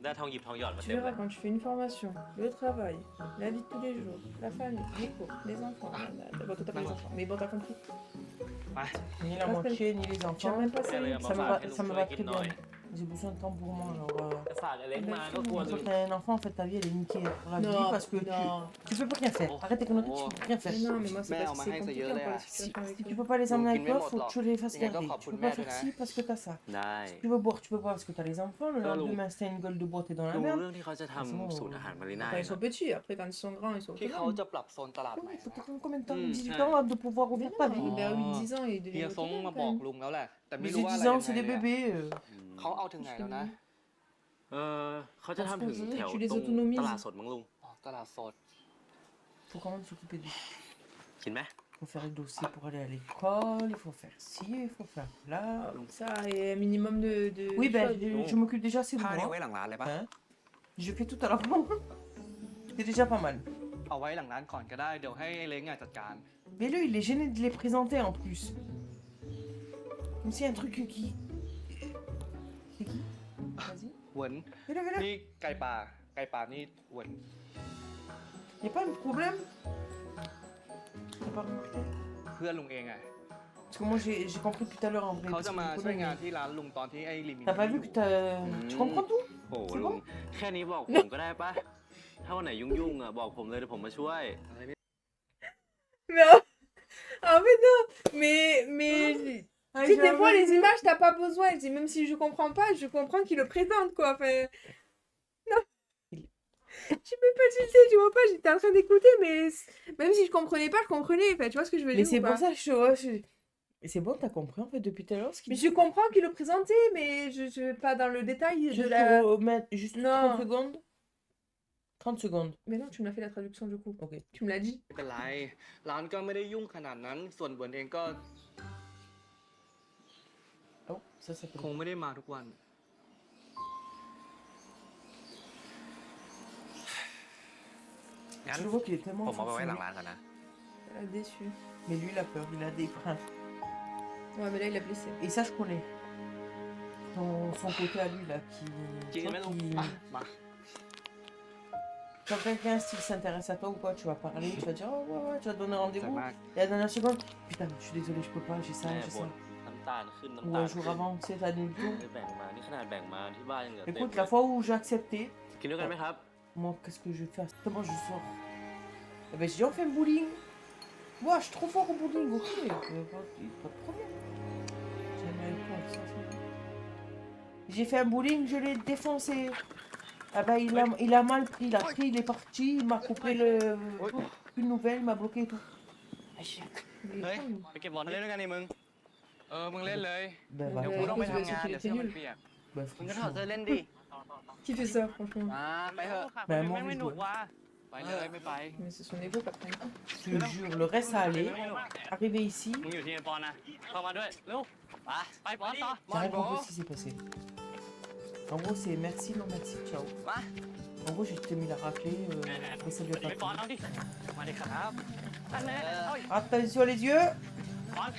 ได้ทองหยิบทองหยอดมา Tu เต็มเล verras ย quand tu fais une formation, le travail, la vie de tous les jours, la famille, les cours, les enfants. Bon, toi t'as pas les enfants, mais bon, t'as compris. ไป Ni la moitié, ni les Tu as enfants. même pas แม่เลย ça. เอามา Ça me ฝาก va, ให้ลุง ça me ช่ว va ยกิน très หน่อย bien. J'ai besoin de temps pour moi. Alors, จะฝากอเล็กมาก็กลัว une ลุ fois ง que t'as un enfant, en fait, ta vie, elle est niquée pour la vie Non, parce que non. tu peux pas rien faire. Arrête tes conneries, tu peux rien faire. Mais non, mais moi c'est Mais parce on que m'a c'est rien, ça compliqué y est, encore là. la situation avec Si tu eux. peux pas les Donc, emmener il avec met toi, mon faut que temps. tu les fasses Il y a garder. encore Tu peux pour pas le faire mettre, ci parce que t'as ça. ได้ Tu veux boire, tu peux pas parce que t'as les enfants. Le Non, non. lendemain, si t'as une gueule de bois, t'es dans la ลุงรู้ merde. เรื่องที่เขาจะทำสูตรอาหารมารีน่า Quand ils sont petits, après quand ils sont grands, ils sont ที่เขา autonomes. จะปรับโซนตลาดใหม่ Il faut นะ t'attendre combien de temps? Hmm, 18 ouais. ans de pouvoir Mais ouvrir ta non, vie. il a 8-10 ans, il เฮีย devient ซง autonome มา quand บอก même. ลุงแล้วแหละ แต่ไม่ Mais รู้ j'ai ว่าอะไร 10 ans, ยัง c'est ไง des เลยอะ bébés. เขาเอาถึงไหนแล้วนะ เขาจะทำถึงแถว Tu les ตรง autonomises ตลาดสดมั้งลุง อ๋อตลาดสด Faut quand même s'occuper de. กินไหม Il faut faire les dossiers pour aller à l'école, il faut faire ci, il faut faire là. Donc ça, et un minimum de Oui, ben, choses. je m'occupe déjà, c'est ผ้า bon. เนี่ยไว้หลังร้านเลยปะ Hein? Je fais tout à l'avant. C'est déjà pas mal. เอาไว้หลังร้านก่อนก็ได้ เดี๋ยวให้ไอ้เล้งอ่ะจัดการ Mais lui, il est gêné de les présenter en plus. Comme s'il y a un truc qui. C'est qui? Vas-y. เหวิน Viens là, viens là. นี่ไก่ป่า ไก่ป่านี่เหวิน Y a pas de problème? T'as pas remarqué? เพื่อนลุงเองอ่ะ Parce que moi, j'ai compris tout à l'heure en vrai. เขา parce จะ que มา je ช่วย connais, งาน mais ที่ร้านลุงตอนที่ไอ้ลิมิน T'as pas vu que t'as. Tu comprends tout? โอ้โห C'est ลุง bon? แค่นี้บอกผมก็ได้ปะถ้าวันไหนยุ่งๆอ่ะบอกผมเลยเดี๋ยวผมมาช่วย Mais en fait, non. Mais Ah, tu sais, des fois, les images, t'as pas besoin. Je dis, même si je comprends pas, je comprends qu'il le présente, quoi. Enfin, non. Tu peux pas tilter, tu vois pas, j'étais en train d'écouter, mais même si je comprenais pas, je comprenais. Enfin, tu vois ce que je veux Mais dire c'est ou pour pas? ça que je. Ouais, Et c'est bon, t'as compris en fait depuis tout à l'heure ce qu'il Mais je comprends qu'il le présentait, mais je pas dans le détail de Juste, la... mettre juste Non. 30 secondes. 30 secondes. Mais non, tu me l'as fait la traduction du coup. Ok. Tu me l'as dit. ไม่เป็นไร ร้านก็ไม่ได้ยุ่งขนาดนั้น ส่วนเหวินเองก็ Oh, ça, ça peut. คงไม่ได้มาทุกวัน งั้น Je vois qu'il est ผ tellement มเอาไปไว้หลัง forcené. ร้านก่อนนะ Elle a déçu. Mais lui, il a peur, il a des freins. Ouais, mais là, il a blessé. Et ça, je connais. Son côté à lui, là, qui. กิน tu ไหม vois, ลุง qui- มามา Quand quelqu'un, s'il s'intéresse à toi ou quoi, tu vas parler, tu vas dire, oh ouais, ouais, tu vas te donner แต่ rendez-vous. มาก Et à la dernière seconde, putain, je suis désolé, je peux pas, j'ai ça, แม่ j'ai บ่น ça. น้ำตาลขึ้น Ou น้ำตาล un jour avant, tu sais, t'as des jours. ไม่แบ่งมา นี่ขนาดแบ่งมาที่บ้านยังเหลือเต็ม Écoute, la fois où j'ai accepté, กินด้วยกันไหมครับ moi, qu'est-ce que je vais faire? Comment je sors? Eh ben, j'ai dit, on fait un bowling. Moi, je suis trop fort au bowling, ok, pas de problème. J'aime bien le point, ça, c'est bon. J'ai fait un bowling, je l'ai défoncé. Ah ben, il a mal pris, il a pris, il est parti, il m'a coupé une nouvelle, il m'a bloqué et tout. Il est เฮ้ย con, lui. ไปเก็บบอลเล่นด้วยกันนี่มึง มึงเล่นเลย Ben, Ouais. เดี๋ยวกูต้องไปทำงาน il เดี๋ยว était เสื้อมัน nul. เปียก ben, มึงก็ถอด franchement. เสื้อเล่นดิ Qui fait ça, franchement? มาไปเถอะ Ben, moi, je dois. ไปเลยไม่ไป Mais c'est son ego qui a pris un coup. Je te jure, le reste, ça allait. Arrivé ici, มึงอยู่ที่ปอนนะเข้ามาด้วยเร็วไปปอนต่อ j'ai rien compris ce qui s'est passé. En gros, c'est merci, non merci, ciao. En gros, j'ai mis la raclée, après ça lui a ไปปอน pas เอาดิมาดิครับอันนี้เอาอีก plu. Attention les yeux. ปอน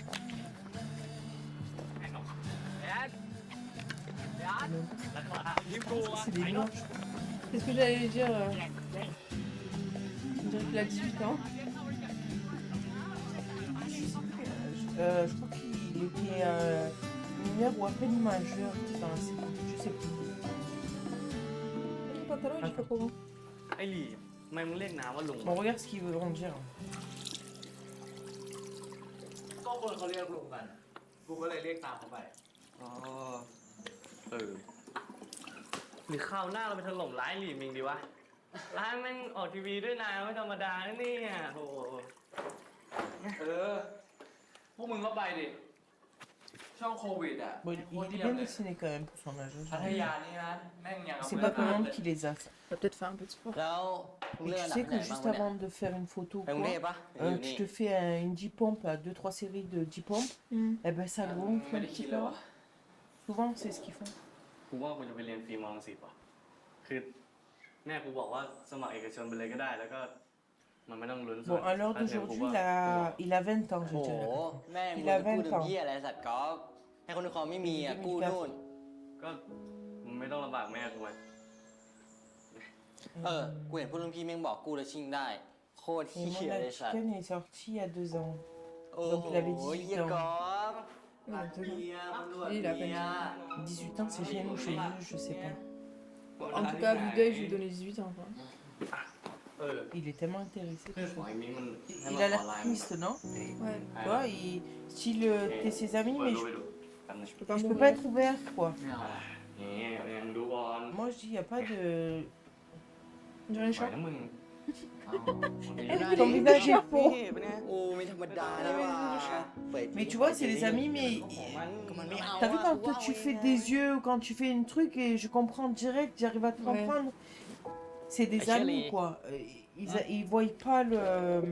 C'est des blancs. Qu'est-ce que j'allais dire On dirait qu'il a 18 ans. Je crois qu'il était mineur ou à peine majeur, dans la série, je sais plus. Le pantalon, il est pas comment? ไอ้หลีทำไมมึงเรียกน้ำว่าลุง Bon, regarde ce qu'ils vont dire. ก็คนเขาเรียกลุงกันกูก็เลยเรียกตามเขาไปอ๋อหรือคราวหน้าเราไปถล่มร้ายหลีมิงดีวะร้านแม่งออกทีวีด้วยนะไม่ธรรมดานะเนี่ยโอ้พวกมึงก็ไปดิ ช ช่วงโควิดอ่ะ Bon, โคตร il est เยี่ยม bien เลย dessiné quand même pour son âge. พัทยานี่นะแม่งอย่างกับ C'est เมือ pas ง tout le เลย monde qui les a. Ça. On va peut-être faire un peu de sport. แล้วมึง Et เลือก tu อันดับ sais ไหน que บ้าง juste วะเนี่ย avant de faire une photo, ไปกรุงเทพ quoi, ปะหรืออยู่ tu นี่ te fais une 10 pompes, là, 2-3 séries de 10 pompes, et ben ça gonfle ไม่ un ได้คิ petit ดเลย peu. ว่ะ Souvent, c'est ce qu'ils font. กูว่ากูจะไปเรียนฟิล์มรังสิตว่ะคือแม่กูบอกว่าสมัครเอกชนไปเลยก็ได้แล้วก็มันไม่ต้องลุ้น Bon, à l'heure d'aujourd'hui, il a 20 ans, je โอ้โห dirais. แม่ง Il มึ a งจะกู้ 20 ถึง ans. เหี้ยอะไรสัตว์กอล์ฟให้คนที่เขาไม่มีอ่ะกู้นู่นก็มึงไม่ต้องลำบากแม่กูไงกูเห็นพวกรุ่นพี่แม่งบอกกู้แล้วชิ่งได้โคตร Et เหี้ย mon เลยสัตว์ Chicken est sorti il y a 2 ans. โอ้โห Donc il avait 18 เหี้ยกอ ans. ล์ฟ Il a 2 ans. เหี้ยตำรวจ Il a pas เหี้ย 18 ans, c'est chez nous, chez eux, je sais pas. En tout cas, vu d'œil, je lui donne les 18 ans. Quoi. เออ Il est tellement intéressé. เพื่อนของไอ้มิ้งมันให้ Il มา a ข l'air อไลน์ triste, non? Ouais. Tu vois, style, t'es ses amis, เปิด mais ดู je, ไปดูกันนะ Je peux pas je peux mourir. pas être ouvert, quoi. ไม่เอาอะ นี่ยังดูก่อน Moi, je dis, il n'y a pas de... J'en ai ปล่อย chaud. นะมึง Ton visage est faux. โอ้ไม่ธรรมดาเลยว่ะ Mais tu vois, c'est les amis, mais... ก็มันไม่เอา T'as vu quand toi, tu fais des yeux ou quand tu fais un truc et je comprends direct, j'arrive à te Ouais. comprendre. C'est des Chérie. amis, quoi. Ils voient pas le...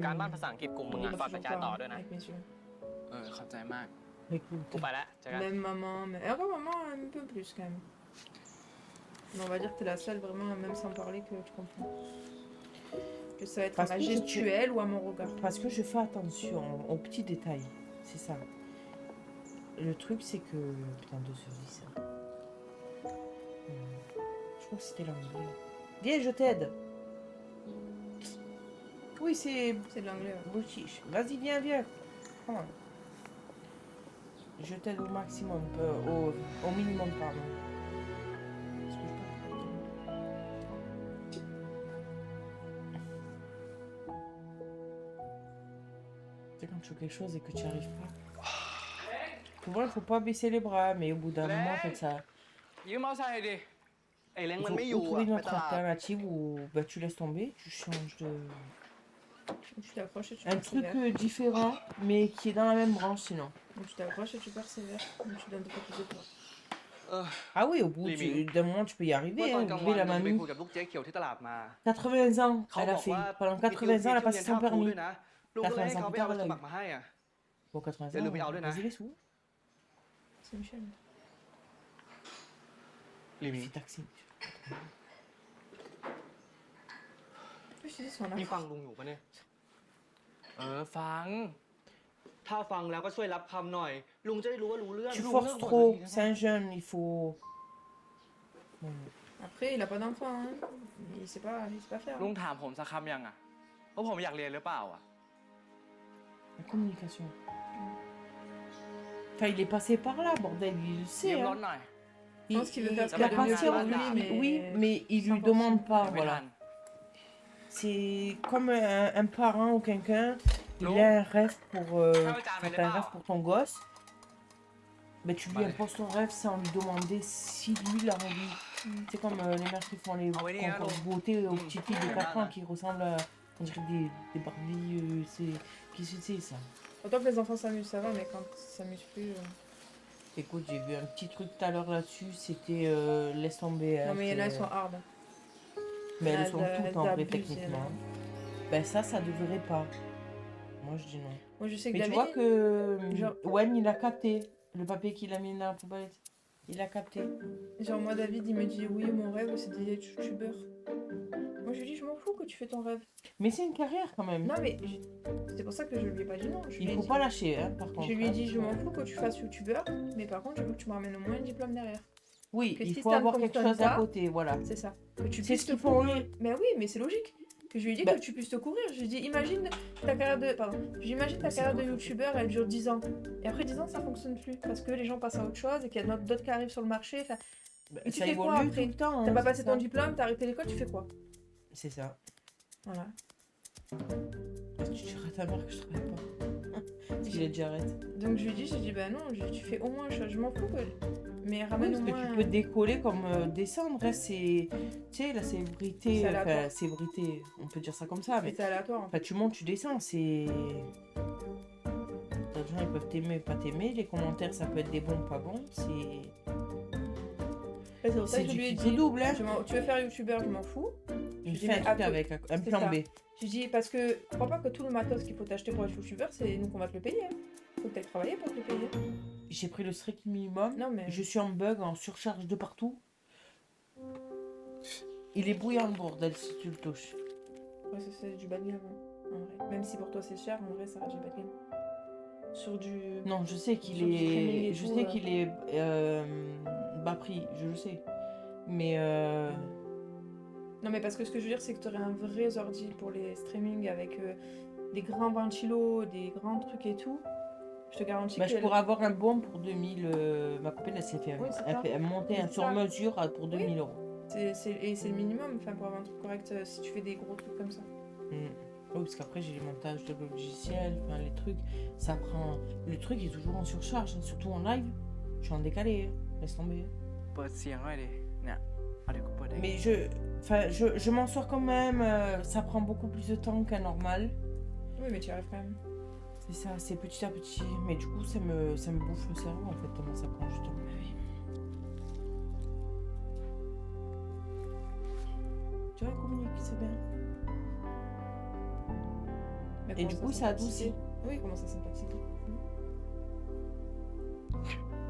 การบ้านภาษาอังกฤษกลุ่มมึง Il อ่ะ m'a ฝาก fait กระจายต่อ peur ด้วยนะ avec mes yeux. ขอบใจมาก Écoute, กูไปแล้วเจอกัน Même maman, mais alors maman un peu plus quand même. Mais on va dire que t'es la seule vraiment, même sans parler, que tu comprends. Que ça va être Parce à ma que je- gestuelle ou à mon regard. parce que je fais attention aux petits détails. C'est ça. Le truc, c'est que... Putain, 2 sur 10, ça. Je crois que c'était l'anglais. Viens, je t'aide. Oui, c'est... C'est de l'anglais. Ouais. British. Vas-y, viens. Come on. Je t'aide au maximum, au minimum, pardon. Parce que je peux pas- C'est quand tu fais quelque chose et que tu n'y arrives pas. Souvent, il faut pas baisser les bras, mais au bout d'un moment, en fait, ça... ยืมมอเตอร์ไซค์ดิ ไอ้เล้ง Il มัน faut ไม่อ ou ยู่ trouver อ่ะ une ไป autre ตลาด alternative où bah, tu laisses tomber, tu changes de... Tu t'accroches et tu Un truc persévères. différent, mais qui est dans la même branche sinon. Donc tu t'accroches et tu persévères. Donc tu donnes 2 fois plus de poids. เออ Ah oui, au bout Limite. d'un moment, tu peux y เมื่อ arriver. ตอน Hein, กลาง oublier วัน la ผมไป mamie. คุยกับลูกเจ๊เขียวที่ตลาดมา 80 ans, เขา elle บ a อก fait. ว่า Pendant มีติว 80 ans, elle a ที่ passé เรียน son ท่าครู permis. ด้วยนะลุงก็เลยให้ 80 เขาไปเอาใบ ans, สมัครมาให้อ่ะ Bon, 80 ans, Et le Béarn, hein. vas-y les sous. C'est Michel. ลิมิ Fais taxi. Je te dis, son นี่ enfant. ฟังลุงอยู่ปะเนี่ย ฟัง ถ้าฟังแล้วก็ช่วยรับคำหน่อย ลุงจะได้รู้ว่ารู้เรื่อง Tu ลุง forces เลิกบ่น trop, สักทีนะ c'est un jeune, il faut. Bon, Après, il a pas d'enfant. Hein. Il sait pas faire. ลุ Hein. งถามผมสักคำยังอ่ะว่าผมอยากเรียนหรือเปล่าอ่ะ la communication. Enfin, il est passé par là, bordel, il le ยื sait. มร Hein. ถหน่อย Je pense qu'il veut faire ce il qu'il a de mieux appartient pour au lui, mais... Oui, mais il lui 100%. demande pas, ไม่ทั voilà. น C'est comme un parent ou quelqu'un, il Non. a un rêve pour, Ah oui, t'as un quand t'as un rêve. rêve pour ton gosse, mais tu lui Vale. imposes ton rêve sans lui demander si lui l'a envie. C'est comme les mères qui font les Ah oui, concours de alors. beauté aux petites filles de Ouais, 4 ans voilà. qui ressemblent à on dirait des Barbies, qu'est-ce que c'est ça? Autant que les enfants s'amusent, ça va, mais quand ils s'amusent plus... Écoute, j'ai vu un petit truc tout à l'heure là-dessus, c'était laisse tomber. Non, hein, mais il y en a, c'est- elles sont hard. Mais elles elles sont toutes en vrai abusent, techniquement. elles. Ben ça devrait pas. Moi je dis non. Moi, je sais que Mais tu David, vois que genre- Wen il a capté le papier qu'il a mis dans la poubelle. Il a capté. genre moi, David, il me dit, oui, mon rêve, c'est d'être youtubeur. Moi, je lui dis, je m'en fous que tu fais ton rêve. Mais c'est une carrière quand même. Non, mais c'est pour ça que je lui ai pas dit non. Je lui Il ai faut dit- pas lâcher hein, par contre. Je lui ai hein. dit, je m'en fous que tu fasses youtubeur, mais par contre, je veux que tu me ramènes au moins un diplôme derrière. Oui, que il si faut ça ne avoir quelque fonctionne chose à pas, côté, voilà. C'est ça. Que tu C'est puisses ce te qu'ils font courir. Mais oui, mais c'est logique. Que je lui ai dit Bah- que tu puisses te courir. Je lui ai dit, imagine ta carrière de. Pardon. J'imagine ta Mais c'est carrière de quoi, youtubeur, elle dure 10 ans. Et après 10 ans, ça fonctionne plus. Parce que les gens passent à autre chose et qu'il y a d'autres qui arrivent sur le marché. Enfin, Ben, Et tu ça fais quoi évolue après tout le temps. t'as hein, pas c'est passé ça. ton diplôme, t'as arrêté l'école, tu fais quoi? C'est ça. Voilà. Tu diras à ta mère que je travaille pas. Parce qu'il est déjà arrêté. Donc je lui ai dit, bah non, tu fais au moins une chose. Je m'en fous que. Mais Oui, ramène parce au que moins. tu peux décoller comme descendre. Hein, c'est, tu sais, la célébrité, C'est aléatoire. célébrité, on peut dire ça comme ça, Mais mais c'est aléatoire. En fait. enfin, tu montes, tu descends, c'est. T'as des gens, ils peuvent t'aimer, pas t'aimer. Les commentaires, ça peut être des bons, pas bons. C'est C'est pour ça c'est que je du lui ai qui dit, double, hein. tu veux faire youtubeur, je m'en fous. Il dis, fait un mais truc à avec un c'est plan ça. B. Je dis, parce que je crois pas que tout le matos qu'il faut t'acheter pour être youtubeur, c'est nous qu'on va te le payer. Hein. Faut que t'ailles travailler pour te le payer. J'ai pris le strict minimum. Non, mais- Je suis en bug, en surcharge de partout. Il est bouillant le bordel si tu le touches. Ouais, c'est du bas de gamme, hein, en vrai. Même si pour toi c'est cher, en vrai, ça reste du bas de gamme. Sur du... Non, je sais qu'il Sur du streaming est. et Je tout, sais qu'il est bas prix, je le sais. Mais Non, mais parce que ce que je veux dire, c'est que tu aurais un vrai ordi pour les streaming avec des grands ventilos, des grands trucs et tout. Je te garantis bah, que... je pourrais avoir un bon pour 2000. Ma copine, elle s'est fait, Oui, c'est ça. elle monter un C'est sur ça. mesure pour 2000 euros. Et c'est le minimum, enfin, pour avoir un truc correct si tu fais des gros trucs comme ça. Oui, parce qu'après, j'ai les montages de logiciels, enfin, les trucs. Ça prend. Le truc est toujours en surcharge, hein, surtout en live. Je suis en décalé, hein. Laisse tomber. เปิดเสียงหน่อยดิ เนี่ย เอาเดี๋ยวกูเปิดเอง Mais je m'en sors quand même. Ça prend beaucoup plus de temps qu'un normal. Oui, mais tu y arrives quand même. C'est ça, c'est petit à petit. Mais du coup, ça me bouffe le cerveau en fait, tellement ça prend du temps. Tu vois, communique, c'est bien. Mais Et comment du coup, ça adoucit. Oui, comment ça sympathique.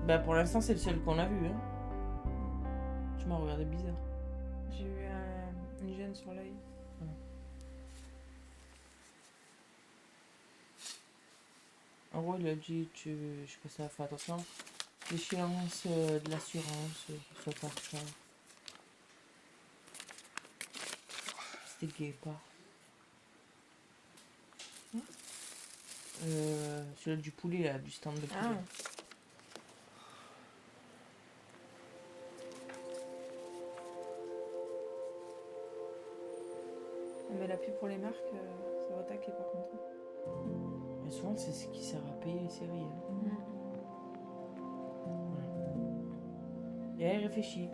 Bah, pour l'instant, c'est le seul qu'on a vu. Hein. Tu m'as regardé bizarre. J'ai eu une gêne sur l'œil. En gros, il a dit, je sais pas si ça fait attention. L'échéance de l'assurance, soit par ça. C'était gay, pas. Celui du poulet, là, du stand de poulet. Ah. Mais la pub pour les marques, ça va attaquer par contre. Mais souvent, c'est ce qui sert à payer les séries. Hein. Et elle réfléchit.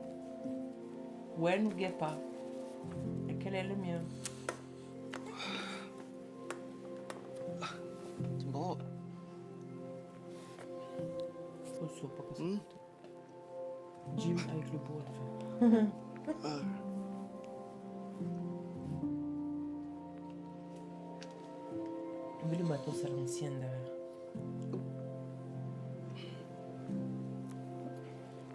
When ou pas. Et quel est le mien? จิมโบ้ Oh, ça, pas comme ça. Jim avec le beau à la fin. Mais le matos à l'ancienne derrière.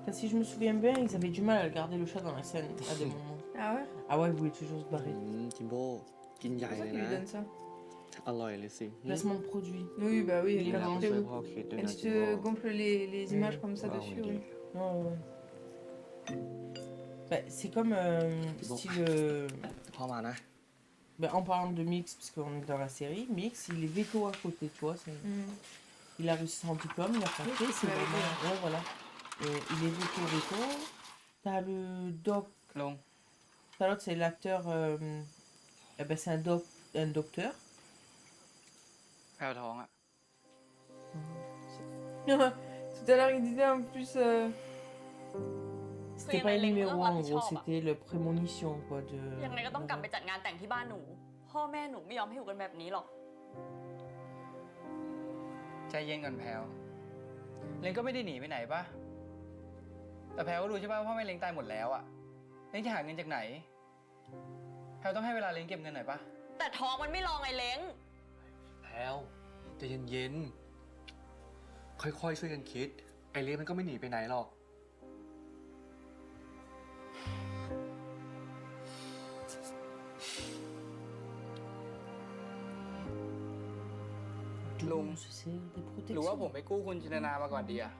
Enfin, si je me souviens bien, ils avaient du mal à garder le chat dans la scène à des moments. Ah ouais? Ah ouais, ils voulaient toujours se barrer. จิมโบ้กินใหญ่ C'est pour เล ça ย qu'il lui นะ donne ça. อร่อยเลยสิ Placement de produit. Oui, bah oui, Il est quand vraiment après,ช่วยพ่อคิดด้วย quand นะ tu จิม te โบ้ gonfles les images comme ça dessus, oui. Non, ouais. Bah, c'est comme Bon. style. พ่อมานะ Bah, en parlant de Mix, parce qu'on est dans la série, Mix, il est veto à côté, tu vois. Il a réussi son diplôme, il a passé, Oui, c'est tu m'avais vraiment. Ouais, voilà. Il est veto. T'as le doc. ลง T'as l'autre, c'est l'acteur. Eh ben, c'est un docteur. แผ่วท้องอ่ะ Tout à l'heure, il disait en plus... C'était pas le numéro 1, en gros, c'était le prémonition, quoi. De... ยังไงก็ต้องกลับไปจัดงานแต่งที่บ้านหนู พ่อแม่หนูไม่ยอมให้อยู่กันแบบนี้หรอก ใจเย็นก่อนแพลวเล้งก็ไม่ได้หนีไปไหนปะแต่แพลวก็รู้ใช่ป่ะว่าพ่อแม่เล้งตายหมดแล้วอะเล้งจะหาเงินจากไหน แพลวต้องให้เวลาเล้งเก็บเงินหน่อยปะ แต่ท้องมันไม่รองไงเล้ง แพลวใจะเย็นๆ ค่อยๆ ช่วยกันคิด ไอเลี้ยมันก็ไม่หนีไปไหนหรอก ลุง Des หรือว่า protections. ผมไปกู้คุณจินตนามาก่อนดีอะ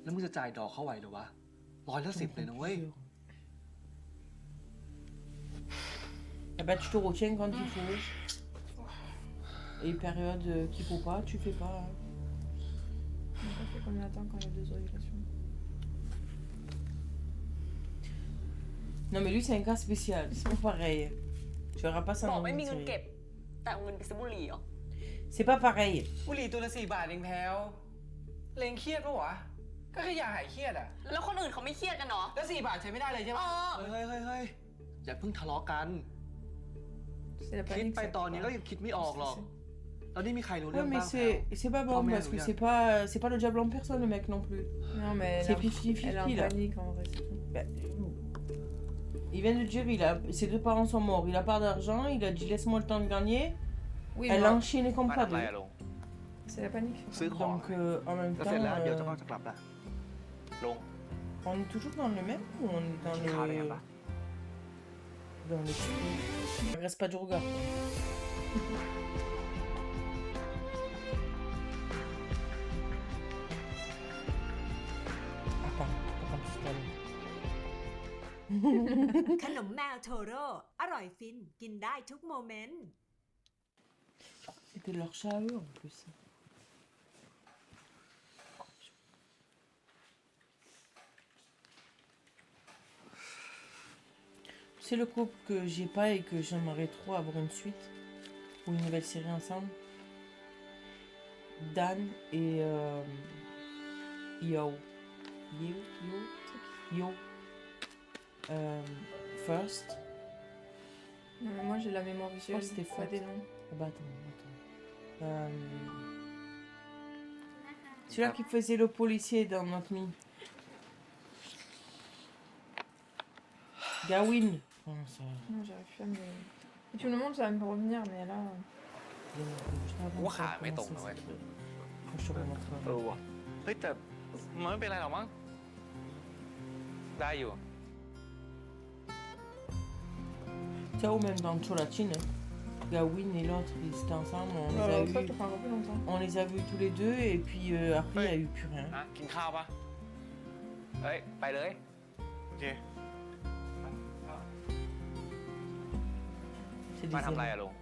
แล้วมึงจะจ่ายดอกเข้าไหวหรือวะ110เลยนะเว้ย Eh ben, tu te retiens quand il faut. Et période qu'il faut pas, tu fais pas. Hein. Ça fait combien de temps quand il y a 2 ovulations? Non, mais lui, c'est un cas spécial. C'est pas pareil. Tu verras pas ça บอก dans ไม่ une มีเงินเก็บ série. แต่เอาเงินไปซื้อบุหรี่เหรอ C'est pas pareil. บุหรี่ตัวละ4 บาทเองแพลวเล้งเครียดปะวะ ก็แค่อยากหายเครียดอะ แล้วคนอื่นเขาไม่เครียดกันเหรอ แล้ว4 บาทใช้ไม่ได้เลยใช่ เอ ปะ อ เฮ้ยอย่าเพิ่งทะเลาะกัน C'est la คิด panique. ไป ça ตอน fait นี้ pas. ก็ยังคิดไม่ออกหรอก แล้วนี่มีใครรู้ Ouais, เรื่อง mais บ้างแพลว c'est pas bon Quand même, parce que regarde. c'est pas le diable en personne, le mec non plus. Non, mais C'est 50-50 elle est en là. panique en vrai. c'est tout. Bah, il vient de dire, ses deux parents sont morts, il a pas d'argent, il a dit laisse-moi le temps de gagner. Oui, Elle mais a enchaîné comme มา pas ทำอะไร deux. อะลุง c'est la panique. ซื้อของ Donc en même แล้ว temps, เสร็จแล้วเดี๋ยวเจะก็จะกลับละ ลุง on est toujours dans le même ou on est dans กินข้าวได้ยัง le... ปะ Dans le... Ne reste pas du regard. Attends, attends, je calme. ขนมแมวโทโร่อร่อยฟินกินได้ทุกโมเมนต์ C'était leur chat à eux en plus. C'est le couple que j'ai pas et que j'aimerais trop avoir une suite ou une nouvelle série ensemble. Dan et Yo. Yo. First. Non, mais moi j'ai la mémoire visuelle. c'était pas fort. des noms. Ah bah attends. Celui-là qui faisait le policier dans notre mine. Gawain. Oh, ça... Non, j'arrive plus à me. Et tu me le montres, ça va me revenir, mais là. Ouah, mais ton, ouais. Je te remontre. เออว่ะเฮ้ยแต่มันไม่เป็นไรหรอกมั้งได้อยู่ Tu vois, ou même dans Cholatine, Gawain et l'autre, ils étaient ensemble, Alors, ça, ça prend un peu longtemps. on les a vus tous les deux, et puis après, il n'y a eu plus rien. ฮะกินข้าวปะเฮ้ย ไปเลย โอเค C'est มา des ทำอะไร amis. อะลุง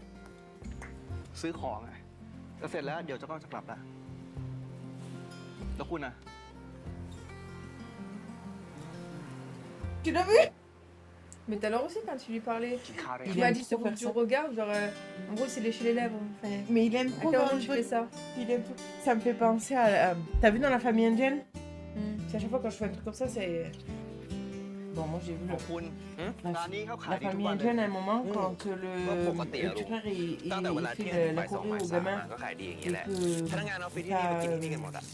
ซื้อของไงแล้วเสร็จแล้วเดี๋ยวเจะก็จะกลับละแล้วคุณอะ Tu l'as vu? Mais tout à l'heure aussi, quand tu lui parlais, กินข้าวได้ tu Il m'as aime dit trop sur faire du ça. regard, genre, en gros, c'est lécher les lèvres. Enfin, Mais il aime à trop quel voir moment le tu fais ça? Il aime tout. Ça me fait penser à... T'as vu dans la famille indienne? C'est à chaque fois quand je fais un truc comme ça, c'est... Bon, moi j'ai vu ข le... อบคุณ La, ร้านนี้เขาขาย la ดีทุก famille วันเลย indienne, à un moment, Mm. quand le tuteur il ตั้งแต่เวลาเที่ยง fait ถึง la บ่ายสอง choré บ่าย au สาม gamin อาหารก็ขายดีอย่างนี้ et แหละ que พนักงานออฟฟิศที่นี่มากินที่นี่กันหมดอ่ะ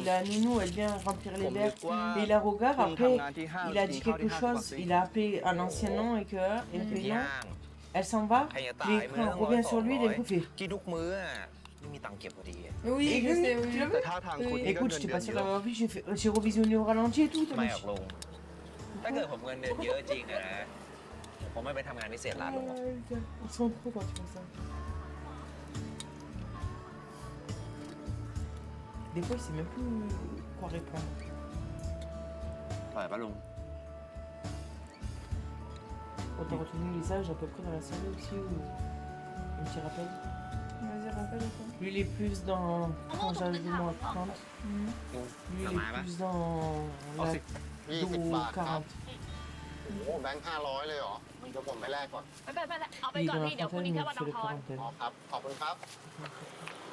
la nounou, elle vient remplir ผ les มนึก verres. ว่า Et la regard, คุณ après, ทำงานที่ห้าง il a dit quelque chose. Il a appelé un ancien nom et que... Et กิน puis ย่า non, ง elle s'en va. ใครจะตาย Les มื้อ on ละ revient sur lui, il est fait. กินทุกมื้ออ่ะไม่มีตังค์เก็บพอดีอะ Oui, Et je lui, sais, tu oui. l'as vu? แต่ท่าทางคุณนี่ก็ Écoute, เงิน j'étais เดือ pas นเย sûre อะ d'avoir vu, j'ai revisionné au ralenti et tout. ไม่หรอกลุง ถ้าเกิดผมเงินเดือนเยอะจริงอะนะผมไม่ไปทำงานพิเศษร้านลุงหรอก Ils sont trop quand tu fais ça. Des fois, il sait même plus quoi répondre. ปล่อยปะลุง Quand t'as retenu les âges à peu près dans la série aussi, ou un petit rappel. Vas-y, rappelle-toi. Lui, il est plus dans tranche d'âge de moins 30. Lui, il est plus dans เอา la สิ do 40. โอ้โหแบงค์500 เลยเหรอ เดี๋ยวผมไปแลกก่อน ไม่เป็นไรเอาไป Il est ก่อน dans พี่ la เดี๋ยวพรุ่งนี้ trentaine, แค่ mais วัน il อั fait ง la คาร อ๋อ quarantaine. ครับ ขอบคุณครับ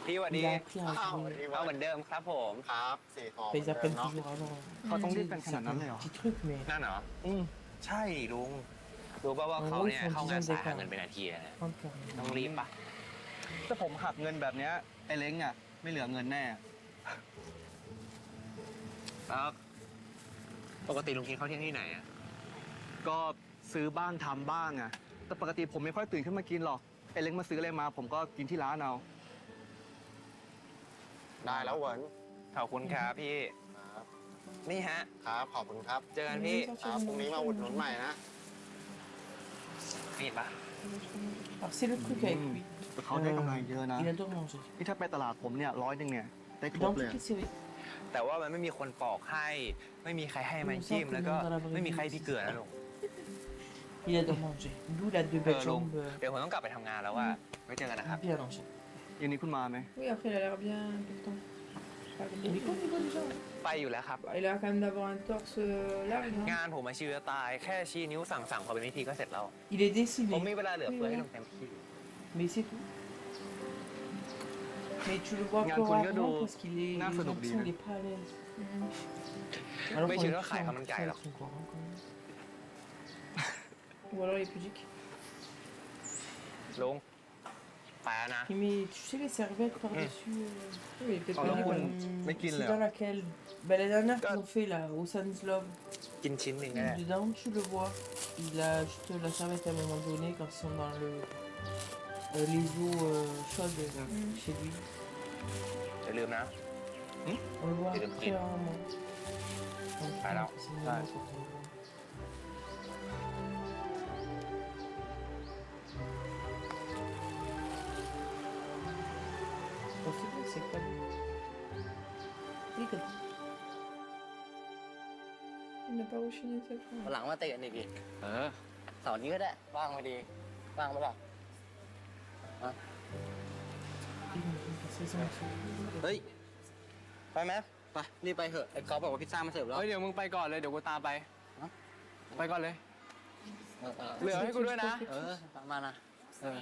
พี่สวัส Il ดี a appris à อ้าว jouer. ดี เอาเหมือนเดิมครับผม ครับสี่ทอง Enfin, ils เหมือนเดิม appellent เนาะ toujours avant. เขาต้องรีบกันขนาดนั้นเลยเหรอ Petit truc, mais นั่นเหรอ อืม ใช่ลุงรู้ป่าว่าเขาเนี่ย โอ้ย เข้างานสาย คนที่ หาเงินเป็นอาทิตย์นะ 30 ต้องรีบปะ ถ้าผมหักเงินแบบเนี้ยไอ้เล้งอ่ะไม่เหลือเงินแน่ แล้วปกติลุงกินข้าวเที่ยงที่ไหนอะ ก็ซื้อบ้างทำบ้างอ่ะ แต่ปกติผมไม่ค่อยตื่นขึ้นมากินหรอก ไอ้เล้งมาซื้ออะไรมา ผมก็กินที่ร้านเอา ได้แล้วเหวิน ขอบคุณครับพี่ ครับ นี่ฮะ ครับ ขอบคุณครับ เจอกันพี่ ครับพรุ่งนี้มาอุดหนุนใหม่นะ นี่ปะ Alors, c'est le truc avec lui. แต่เขาได้กำไรเยอะนะ Il adore manger. นี่ถ้าไปตลาดผมเนี่ย100เนี่ย ได้ครบ Dans เลย toutes les séries. แต่ว่ามันไม่มีคนปอกให้ ไม่มีใครให้มันจิ้ม แล้วก็ไม่มีใครพี่เกลือนะลุง Il adore manger. D'où la deux belles long. jambes. เดี๋ยวผมต้องกลับไปทำงานแล้วว่าไว้เจอกันนะครับ Bien manger. เย็นนี้คุณมาไหม Oui, après, il a l'air bien tout le temps. Pas comme Il est d'habitude. con, il va déjà. ไปอยู่แล้วครับ Bah, il a l'air quand même d'avoir un torse large. Hein. งานผมมาชิวจะตาย แค่ชี้นิ้วสั่งพอเป็นพิธีก็เสร็จแล้ว Il est ผม dessiné. มีเวลาเหลือเฟือให้ลุงเต็มที่ Mais c'est tout. Mais tu le vois Regarde, que Conrado, rarement parce qu'il est, n'a j'ai pas l'impression d'oublier. qu'il est pas à l'aise. Mhm. Alors Mais qu'on tu est dois tous faire en comme un plus gars, avec là. son coran, quand même. Ou alors il est pudique. ลุง ไปแล้วนะ Il met, tu sais, les serviettes par-dessus. Oui, peut-être Oh, pas là, drôle. Mais qui C'est l'a dans laquelle la dernière Ah. qu'ils ont fait là, au Sans Love. กินชิ้นหนึ่งก็ได้ Dedans, tu le vois. Il a juste la serviette à un moment donné quand ils sont dans les eaux chaudes chez lui. อย่าลืมนะ On le voit Et le très prix. rarement. Donc, Alors, c'est une ouais. image quand on le voit. Bon, c'est quoi, c'est quoi lui? Il n'a pas rechiné cette fois. หลังมาเตะกันอีก เออ เสาร์นี้ก็ได้ ว่างพอดี ว่างปะล่ะ Il m'a dit que c'est son truc. เฮ้ย ไปไหมไป รีบไปเถอะ ไอ้กอล์ฟบอกว่าพิซซ่ามาเสิร์ฟแล้ว เฮ้ยเดี๋ยวมึงไปก่อนเลย เดี๋ยวกูตามไป ฮะ ไปก่อนเลย เออ เหลือให้กูด้วยนะ เออตามมานะ เออ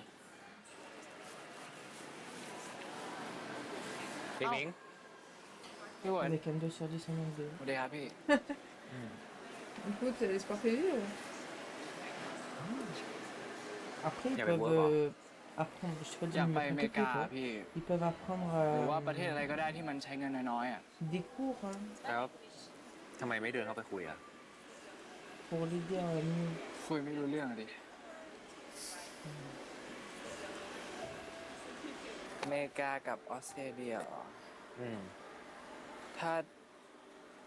พิงพิง พี่หวน Avec un 2 sur 10 en anglais. สวัสดีครับพี่ Écoute, l'espoir fait vivre. Après, ils Il y avait peuvent Bois, apprendre, je sais pas อ dire ยาก le ไป mot อเมริ compliqué, กา quoi. พี่ Ils peuvent apprendre หรือว่าประเทศอะไรก็ได้ที่มันใช้เงินน้อยๆอ่ะ des cours hein, แล้วทำไมไม่เดินเข้าไปคุยอ่ะ pour l'aider à mieux. คุยไม่รู้เรื่องอะดิ อเมริกากับออสเตรเลียเหรอ ถ้า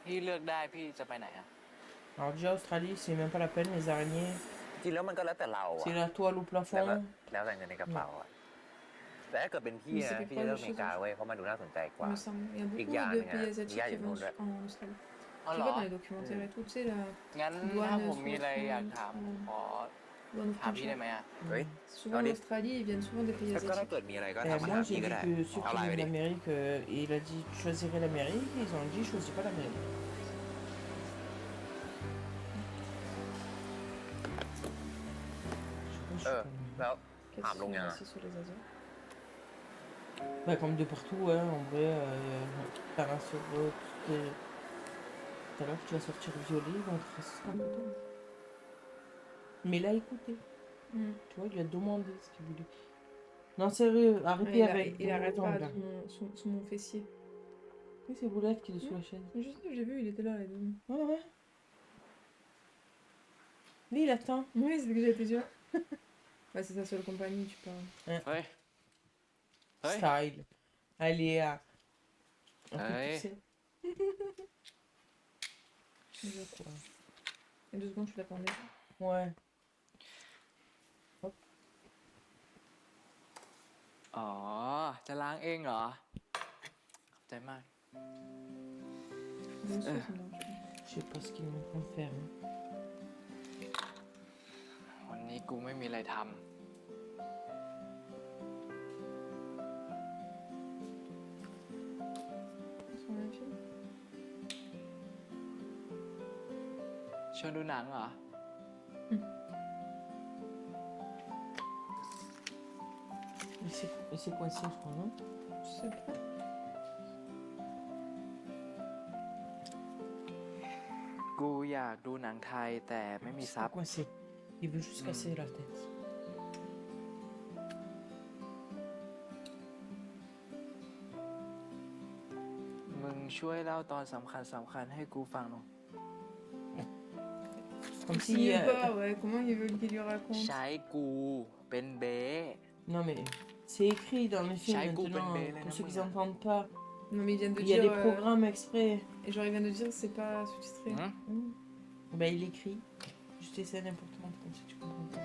พี่เลือกได้พี่จะไปไหนอ่ะ Alors déjà, Australie, c'est même pas la peine, les araignées. จริงแล้วมันก็แล้วแต่เราอ่ะ C'est la toile au แล้วก็ plafond. แล้วแต่เงินในกระเป๋าอ่ะ แต่ถ้าเกิดเป็นพี่ Mais c'est นะ quelque พี่จะเลือก chose อเมริกาเว้ยเพราะมันดูน่าสนใจก Il ว่า me semble. Il y a beaucoup Ignan, de il y a- pays il y asiatiques a qui une vont autre. en Australie. อ๋อ Je เหร vois อ dans les documentaires et tout, tu sais, la งั้น douane ถ้าผมมีอะไร sur- อยากถาม ขอ douane ถามพี่ได้ frontière. ไหมอ่ะ เฮ้ย Souvent Allez. l'Australie, ils viennent souvent des pays แล้วก็ถ้า asiatiques. เกิดมีอะไรก็ Eh, ทำมา moi, หา j'ai พี่ก็ vu ได้ que ceux เอา qui ไลน์ไป viennent ดิ d'Amérique, et il a dit tu choisirais l'Amérique, ils ont dit choisis pas l'Amérique. Je sais pas, je เอ suis อ pas- แล้ว Qu'est-ce Ah, qu'ils bon, font il y en a. aussi sur les Asiatiques? Bah, comme de partout, hein, en vrai, t'as un sur tout à l'heure, tu vas sortir violet, ils vont être super contents. Mais là, écoutez, tu vois, il lui a demandé ce qu'il voulait. Non, sérieux, arrêtez Il, avec il vos arrête pas angles, là. sous mon fessier. Oui, c'est Boulette qui est sous la chaise. Je sais, j'ai vu, il était là. Les deux. Ouais, ouais. Lui, il attend. Oui, c'est ce que j'ai été dire. Bah, c'est sa seule compagnie, tu parles. เฮ้ย เฮ้ย Style. Allez, un peu Ouais. poussé. Je crois. Et 2 secondes, tu l'attendais. Ouais. อ๋อ จะล้างเองเหรอ ขอบใจมาก Bien sûr, ça me dérange pas. Je sais pas ce qu'ils vont faire. hein. วันนี้กูไม่มีอะไรท Ils sont un film. ำชวนดูหนังเหรอ Il s'est coincé, je crois, non? Je sais pas. กูอยากดูหนังไทยแต่ไม่มี Il ซั s'est บ coincé. Il veut juste casser la tête. มึงช่วยเล่าตอนสำคัญให้กูฟังหน่อย Comme S'il si... est pas, ouais, comment ils veulent qu'il lui raconte? ใช้กูเป็นเบ้ Non, mais c'est écrit dans les films Chai Gu maintenant. Ben Ben, Pour la ceux qui Namuna. n'entendent pas. Non, mais ils viennent de Il y a dire. des programmes exprès. Et genre, ils viennent de dire que c'est pas sous-titré. Hein Bah, il écrit. Juste essaie n'importe comment, comme ça tu comprends pas.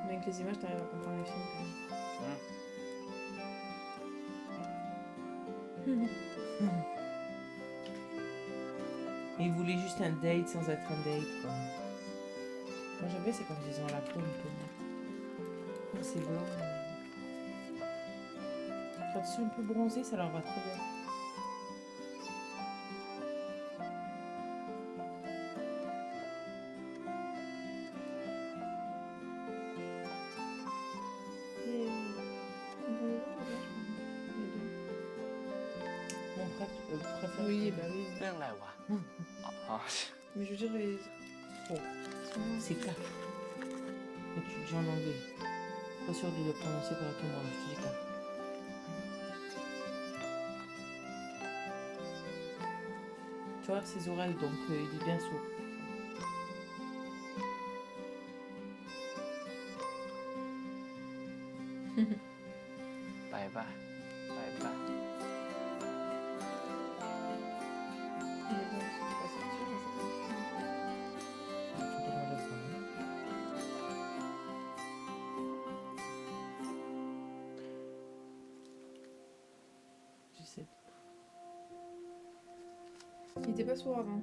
Mais avec les images, t'arrives à comprendre les films quand même. Il voulait juste un date sans être un date, quoi. Moi, j'aime bien, c'est quand ils ont la peau un peu. Quand c'est blanc. Quand ils sont un peu bronzés, ça leur va trop bien. Mon préféré. Oui, bah oui. เรื่องอะไรวะ อ๋อ Mais je veux dire, les... C'est 4. Et tu dis en anglais. Pas sûr de le prononcer correctement, je te dis pas. Tu vois ses oreilles, donc il est bien sourd. ไปปะไปปะ Il est bon, c'est pas sorti, mais c'est pas Tu te demandes ça, hein. Je sais. Il était pas sourd avant.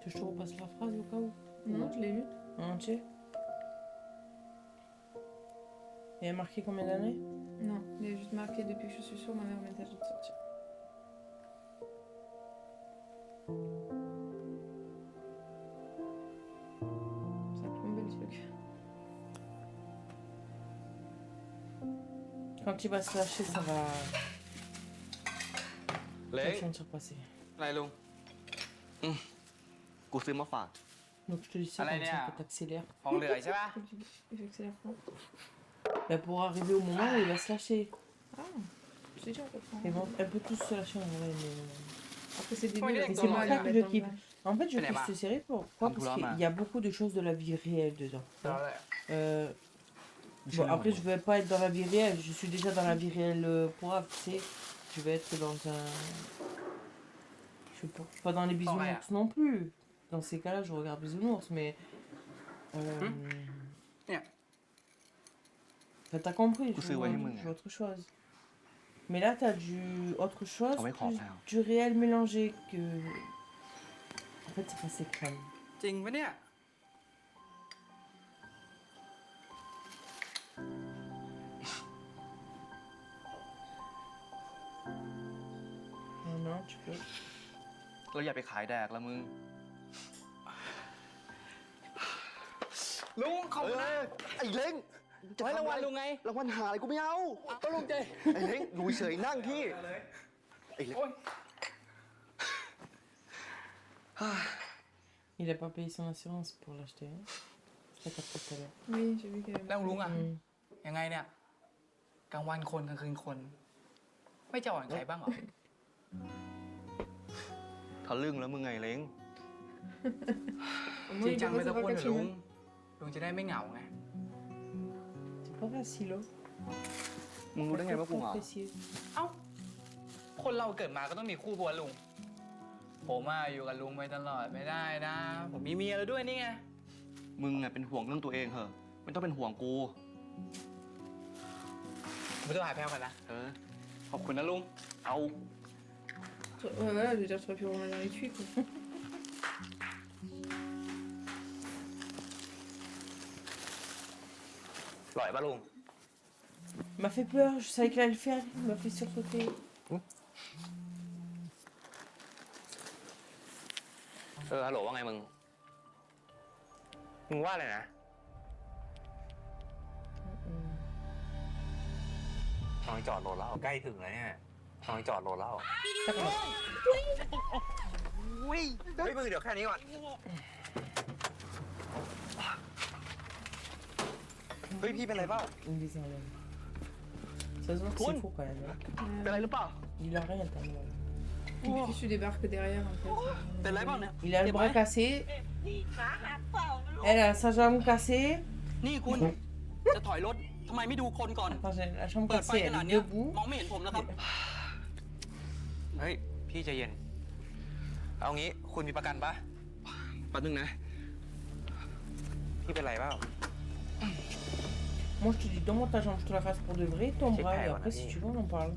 Tu veux que je te repasse la phrase au cas où? Non, je l'ai lu. En entier? Il y a marqué combien d'années? Non, il est juste marqué depuis que je suis sûre, ma mère m'interdit de sortir. Ça a plombé le truc. Quand il va se lâcher, ça va เล้ง finir sur passer. อะไรลุง กูซื้อมาฝาก Donc je te dis ça Allez, comme ça Léa. que t'accélères. ของเหลือใช่ปะ Il j'accélère pas. Bah, pour arriver au moment où il va se lâcher. Ah, je t'ai dit on peut prendre. Ils vont un peu tous se lâcher en vrai, mais... Après c'est début, Ouais, là, c'est c'est pour moi ça à que mettre je dans le kiffe. bain. En fait, je Tenez, kiffe ma. cette série pourquoi? Comme Parce tout là, qu'il y a beaucoup de choses de la vie réelle dedans. เอาแหละ Euh, bon, après, je vais pas être dans la vie réelle. Je suis déjà dans la vie réelle pour Ave, tu sais. Je vais être dans un... Je sais pas dans les bisounours non plus. Dans ces cas-là, je regarde bisounours, mais... Yeah. Enfin, t'as compris, Ou je c'est vois, ouais, moi, je vois autre chose. Mais là, t'as du autre chose, Ah ouais, plus crois, du réel mélangé que... En fait, c'est pas ces crèmes. จริงปะเนี่ย Non, non, tu peux. เราอย่าไปขายแดกละมึง ลุงขอบคุณนะ ไอ้เล้ง จะให้รางวัลลุงไง รางวัลหาอะไรกูไม่เอา ก็ลุงใจ ไอ้เล้งดูเฉยนั่งที่ ไอ้เล้ง โอ้ย Il a pas payé son assurance pour l'acheter. Hein. C'est pas tout à l'heure. Oui, j'ai vu qu'il y avait แล้วลุงอ่ะ Mm. ยังไงเนี่ยกลางวันคนกลางคืนคน ไม่จะอ่อนใครบ้างเหรอ ทะลึ่งแล้วมึงไงเล้ง Au จ moins, ริง il จัง est ไม่ต้อง pas พูดนะลุง facile. ลุงจะได้ไม่เหงาไง C'est pas facile, hein. มึงรู้ได้ไงว่ากูเหงา Apprécier. เอ้า คนเราเกิดมาก็ต้องมีคู่บัวลุง ผมอะอยู่กับลุงไปตลอดไม่ได้นะ ผมมีเมียแล้วด้วยนี่ไง มึงอะเป็นห่วงเรื่องตัวเองเหอะไม่ต้องเป็นห่วงกู ผมไปต้องหาแพลวกันนะ เออ ขอบคุณนะลุง เอา Ouais, voilà, je veux dire, tu aurais pu remettre dans les cuits, quoi. ปล่อยป่ะลุง Il m'a fait peur, je savais qu'il allait le faire, il m'a fait sursauter. ฮัลโหลว่าไงมึง มึงว่าอะไรนะ ตอนจอดรถแล้วใกล้ถึงแล้วเนี่ยตอนจอดรถแล้ว อุ้ย เฮ้ยมึงเดี๋ยวแค่นี้ก่อน เฮ้ยพี่เป็นไรเปล่า Il les enlève. Ça se voit que c'est faux quand même. Hein. เป็นไรหรือเปล่า Il a rien tellement. Et puis tu débarques derrière, en fait. เป็นไรเปล่าเนี่ย Il a le bras cassé. Elle a sa jambe cassée. นี่คุณ จะถอยรถทำไมไม่ดูคนก่อน Attends, j'ai la jambe เปิดไฟ cassée, ข elle นาด est เนี้ย debout. มองไม่เห็นผมแล้วครับ เฮ้ยพี่ใจเย็น เอางี้คุณมีประกันปะ แป๊บนึงนะ พี่เป็นไรเปล่า Moi, je te dis, donne-moi ta jambe, je te la fasse pour de vrai, ton C'est bras, pas et vrai, après, si oui. tu veux, on en parle.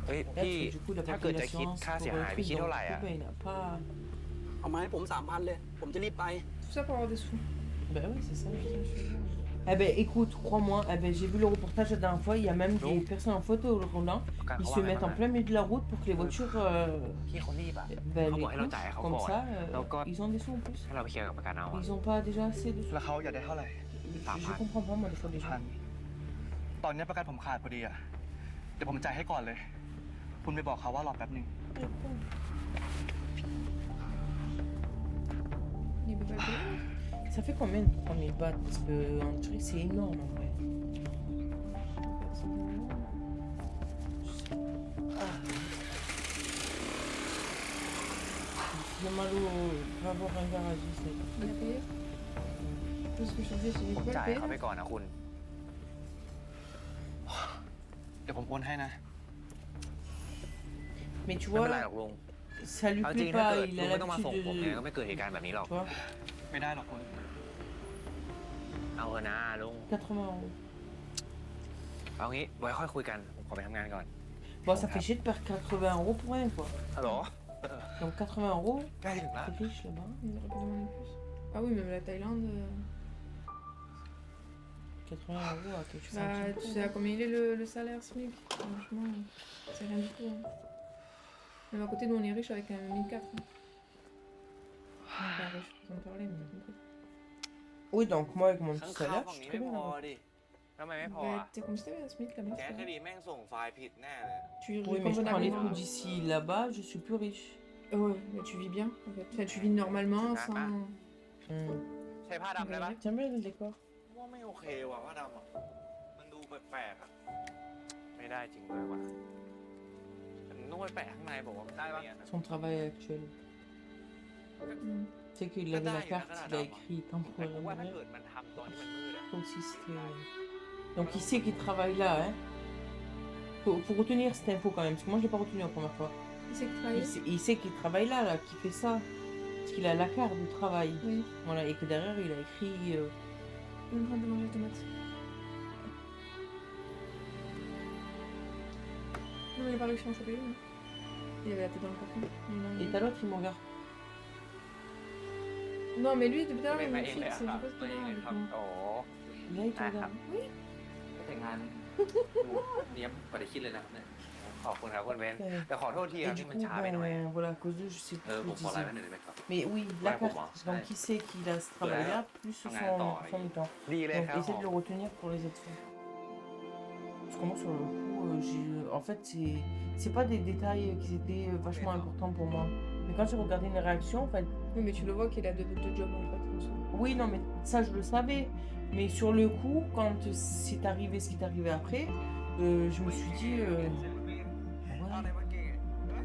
เฮ้ย Là, พี่ parce que du coup, il a ถ้า pas เกิด payé จะคิด l'assurance ค่า pour เสียหาย le พี่ truc, คิด donc เท่าไหร่ du อ่ะ coup, ben, il n'a pas... เอามาให้ผม3,000เลย ผมจะรีบไป Tout ça pour avoir des sous. Ben oui, c'est ça. Eh ben écoute, crois-moi, eh ben, j'ai vu le reportage la dernière fois, il y a même des Donc. personnes en fauteuil roulant, ประกัน ils เขา se ว่าไง mettent บ้าง en อะ plein milieu de la route pour que les voitures, พี่เขารีบอ่ะ ben, Comment les elle a coupent. taillé, Comme encore, ça, Donc, ils ont des sous en plus. ให้เราไปเคลียร์กับประกันเอาอะ Ils ont pas déjà assez de sous. แล้วเขาอยากได้เท่าไหร่ Je comprends pas moi des fois les พัน gens. ตอนนี้ประกันผมขาดพอดีอะเดี๋ยวผมจ่ายให้ก่อนเลย คุณไปบอกเขาว่ารอแป๊บนึง Libre. pas le payer. Ça fait combien de 3000 bahts? Parce que en Turquie, c'est énorme en vrai. Le malo va avoir un garagiste. Il a payé. Tout ce que je faisais, j'ai dit ผม quoi จ่าย le ให้เขาไป payer? ก่อนนะคุณ เดี๋ยวผมโอนให้นะ Mais tu ไม่เป็น vois, ไรหรอกลุง ça lui เอาจริง plaît ถ้า pas, เกิด il ลุ a งไม่ต้องมาส่ง l'habitude ผม de. เนี่ยก็ไม่เกิดเหตุการณ์แบบนี้หรอก Tu vois, ไม่ได้หรอกคุณ เอาเถอะนะลุง 80 euros. เอางี้ไว้ค่อยคุยกันผมขอไปทำงานก่อน Bon, ça fait chier de perdre 80 euros pour rien, quoi. ฮัลโหล Donc 80 euros, ใกล้ถึงแล้ว c'est riche là-bas. Il aurait pu demander plus. Ah oui, même la Thaïlande. 80 euros à quelque chose. Bah, tu sais à combien il est le salaire SMIC? Franchement, c'est rien du tout. Hein. Même à côté, nous on est riche avec un 1004. Hein. Pas riche, sans parler, mais compris. Oui, donc moi, avec mon ข้าง petit ข้าว salaire, ฝั่ je ง suis นี้ très ไม่ bien พอ là-bas. ดิทำไมไม่พอ Bah, อ่ะ t'es combien c'était un SMIC là-bas? แก๊สคดีแม่งส่งไฟล์ผิดแน่เลย Tu Oui, mais je combien prends les d'argent? coûts d'ici là-bas, je suis plus riche. Ouais, mais tu vis bien en fait. Enfin, tu vis normalement Ah, sans. Hmm. ใช้ผ้าดำได้ปะ T'aimes bien le décor? ว่าไม่โอเคว่ะผ้าดำอ่ะมันดูแปลกๆอ่ะไม่ได้จริงเลยว่ะมันต้องไปแปะข้างในบอกว่ามันได้ปะ Son travail actuel. Hmm. Tu sais qu'il avait la carte, il a écrit แต่กูว่าถ้า temporairement. เกิดมันทำตอนที่มันมืดอ่ะ Comme si c'était. Donc il sait qu'il travaille là, hein. Faut retenir cette info quand même, parce que moi je l'ai pas retenu la première fois. Il sait que travailler. Il sait qu'il travaille là, qu'il fait ça. Parce qu'il a la carte du travail. Oui. Voilà, et que derrière il a écrit. Il est en train de manger des tomates. Non, mais il a pas réussi à en choper une. Il avait la tête dans le carton. Et t'as l'autre, il me regarde. Non, mais lui, depuis tout à l'heure, ไม่ il ไม่ me เอง fixe. เลย Je sais อะครับ pas ce ไม่ qu'il เอง a เลย avec ครับ moi. โอ้ Là, il te Ah, regarde. แต่งงานเนี้ยกว่าจะคิดเลยนะเนี่ย ขอบคุณครับคุณเบน Ouais. แต่ขอโทษที Et ครับ du ที่ coup, มันช้าไปหน่อย ben, voilà, à cause d'eux, je sais เออ plus ผม ce ขอ que ไล je น์ไว้ห disais. น่อยได้ไหมครับ Mais oui, Ouais, la pour carte. moi. Donc il sait qu'il a ce travail-là, plus On a un son, temps, son temps. ดีเลย Donc ครับ essaie de le retenir pour les autres fois. Parce que moi, sur le coup, en fait, c'est pas des détails qui étaient vachement importants pour moi. Mais quand j'ai regardé une réaction, en fait, Oui, mais tu le vois qu'il a deux jobs en fait. en soi. oui, non, mais ça, je le savais. Mais sur le coup, quand c'est arrivé ce qui est arrivé après, je me suis dit, ouais.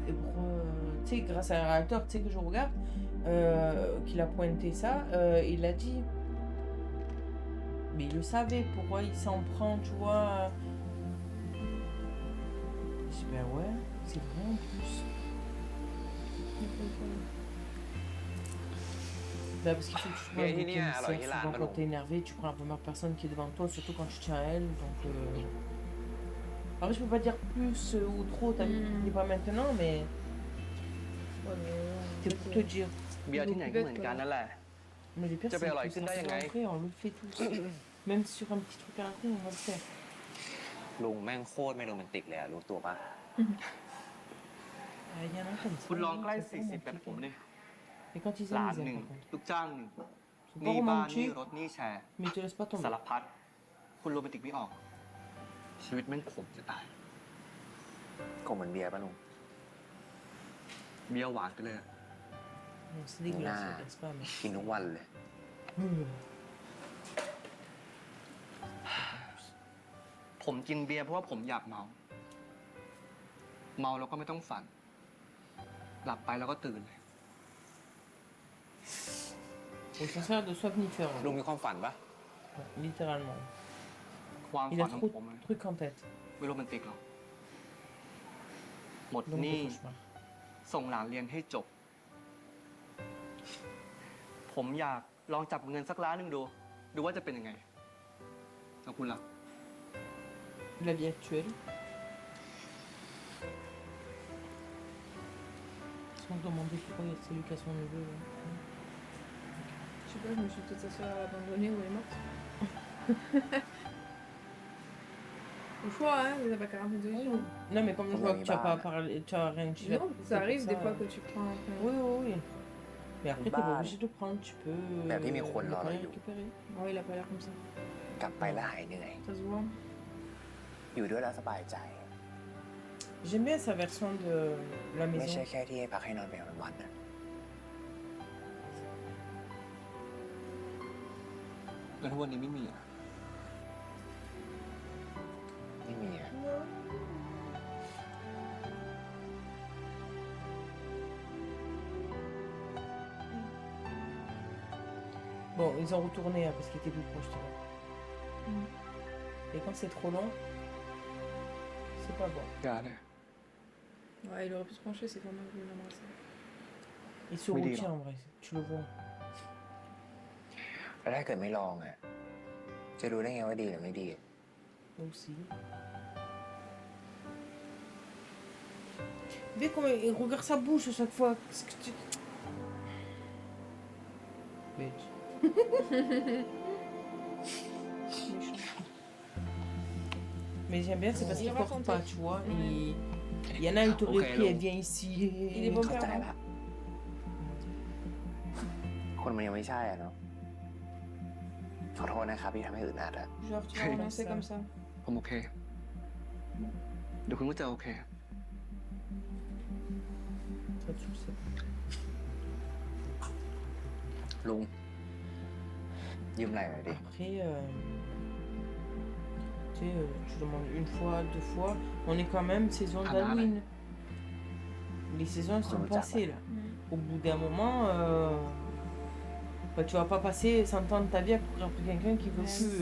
Et pourquoi, tu sais, grâce à un réacteur, tu sais, que je regarde, qu'il a pointé ça, il a dit. Mais il le savait, pourquoi il s'en prend, tu vois. Je dis, ben ouais, c'est vrai en plus. Bah parce qu'il faut que tu Mais prennes il des y a- alors, il y a commissaires, là, souvent alors. quand t'es énervé, tu prends la première personne qui est devant toi, surtout quand tu tiens à elle, donc... Après, je peux pas dire plus ou trop, t'as vu, Mm. il est pas maintenant, mais Ouais, mais, c'est pour te dire. เบียร์ที่ไหนก็เหมือนกันนั่นแหละ Mais les pires, Ça c'est peut aller, que c'est ça dingue, fait hein. après, on le fait tous. Même sur un petit truc à la fin, on va le faire. ลุงแม่งโคตรไม่โรแมนติกเลยอะรู้ตัวปะ Ah, il y en a comme ça. คุณลองใกล้ c'est pas 40 แบบ romantique, ผม hein. ดิ Et quand ils หลาน aiment, หนึ่ง par contre. ลูกจ้างหนึ่ง C'est pas หนี่บ้านหนี่ romantique, รถหนี่แชร์ mais ils te laissent pas สาร tomber. พัดคุณโรแมนติกไม่ออก ชีวิตแม่งขมจะตาย คงเหมือนเบียร์ป่ะลุง เบียร์หวานไปเลยอะ Non, c'est dégueulasse, Nah. c'est pas, mais... กินทุกวันเลย ผมกินเบียร์เพราะว่าผมอยากเมา เมาแล้วก็ไม่ต้องฝัน หลับไปแล้วก็ตื่นเลย Au contraire de somnifère. ลุงมีความฝันปะ Ouais, littéralement. ความ Il ฝั a นของ trop ผม de อะ trucs en tête. ไม่โรแมนติกหรอก หมด Donc ห des นี้ cauchemars. ส่งหลานเรียนให้จบ ผมอยากลองจับเงินสักล้านหนึ่งดู ดูว่าจะเป็นยังไงแล้วคุณล่ะ La vie actuelle. Sans demander pourquoi c'est lui qui a son neveu. Là. Je sais pas, je me suis peut-être sa soeur abandonnée ou elle est morte. Au choix, hein, mais ça pas 40 minutes de vie. Non, mais comme je Comme vois on que y tu as va. pas parlé, tu as rien dit. Non, ça arrive des fois que tu prends. Oui, oui, oui. Mais après, t'es pas Bah, obligé de prendre, tu peux. bah, oui, mais on ne l'a, pas là, les il- récupérer. Ouais, il a pas l'air comme ça. กลับไปแล้วหายเหนื่อย Ça se voit. อยู่ด้วยแล้วสบายใจ J'aime bien sa version de la ไม่ maison. ใช่แค่ที่ให้พักให้นอนไปวันๆนะ แล้วทุกวันนี้ไม่มีอ่ะ ไม่มีอะ Bon, ils ont retourné hein, parce qu'ils étaient plus proches, tu vois. Et quand c'est trop long, c'est pas bon. อย่าเลย Ouais, il aurait pu se pencher, c'est quand même voulu l'embrasser. Il se Oui, dis retient donc. en vrai, tu le vois. แล้วถ้าเกิดไม่ลองอะจะรู้ได้ไงว่าดีหรือไม่ดี Aussi. Dès qu'on regarde sa bouche à chaque fois. Qu'est-ce que tu... Bitch. Mais j'aime bien, c'est parce Il qu'il porte raconte. pas, tu vois. Ouais. Il y en a, il t'aurait Ok, pris, elle donc. vient ici. Il est bon เข้าใจ père. ละ คนมันยังไม่ใช่อะเนาะ ขอโทษนะครับที่ทำให้อึดอัดอะ Genre, tu vas relancer comme ça. ผมโอเค เดี๋ยวคุณก็จะโอเค Toi, tu le sais. ลุง ยืมไหล่หน่อยดิ Après, tu sais, tu demandes une fois, 2 fois. On est quand même saison Ah, d'Halloween. Les saisons elles sont Ah, passées là. Mm. Au bout d'un moment, bah, tu vas pas passer 100 ans de ta vie à courir après quelqu'un qui veut Ouais. plus.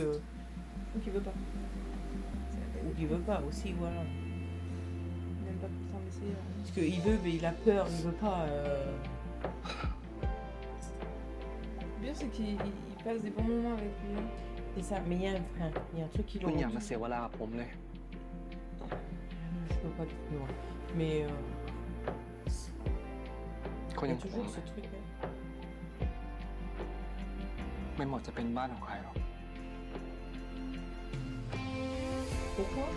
Ou qui veut pas. Ou qui veut pas aussi, voilà. Il n'aime pas tout le temps d'essayer. Parce qu'il veut, mais il a peur, il veut pas. Le pire, c'est qu'il passe des bons moments avec lui. Hein. C'est ça, mais il y a un frein, il y a un truc qui le คุณอย่า rend- มาเสียเวลากับผมเลย Je peux pas te plus loin. Mais คน il y อย่า a งผม toujours ce truc. Hein. ไม่เหมาะจะเป็นบ้านของใครหรอก Pourquoi?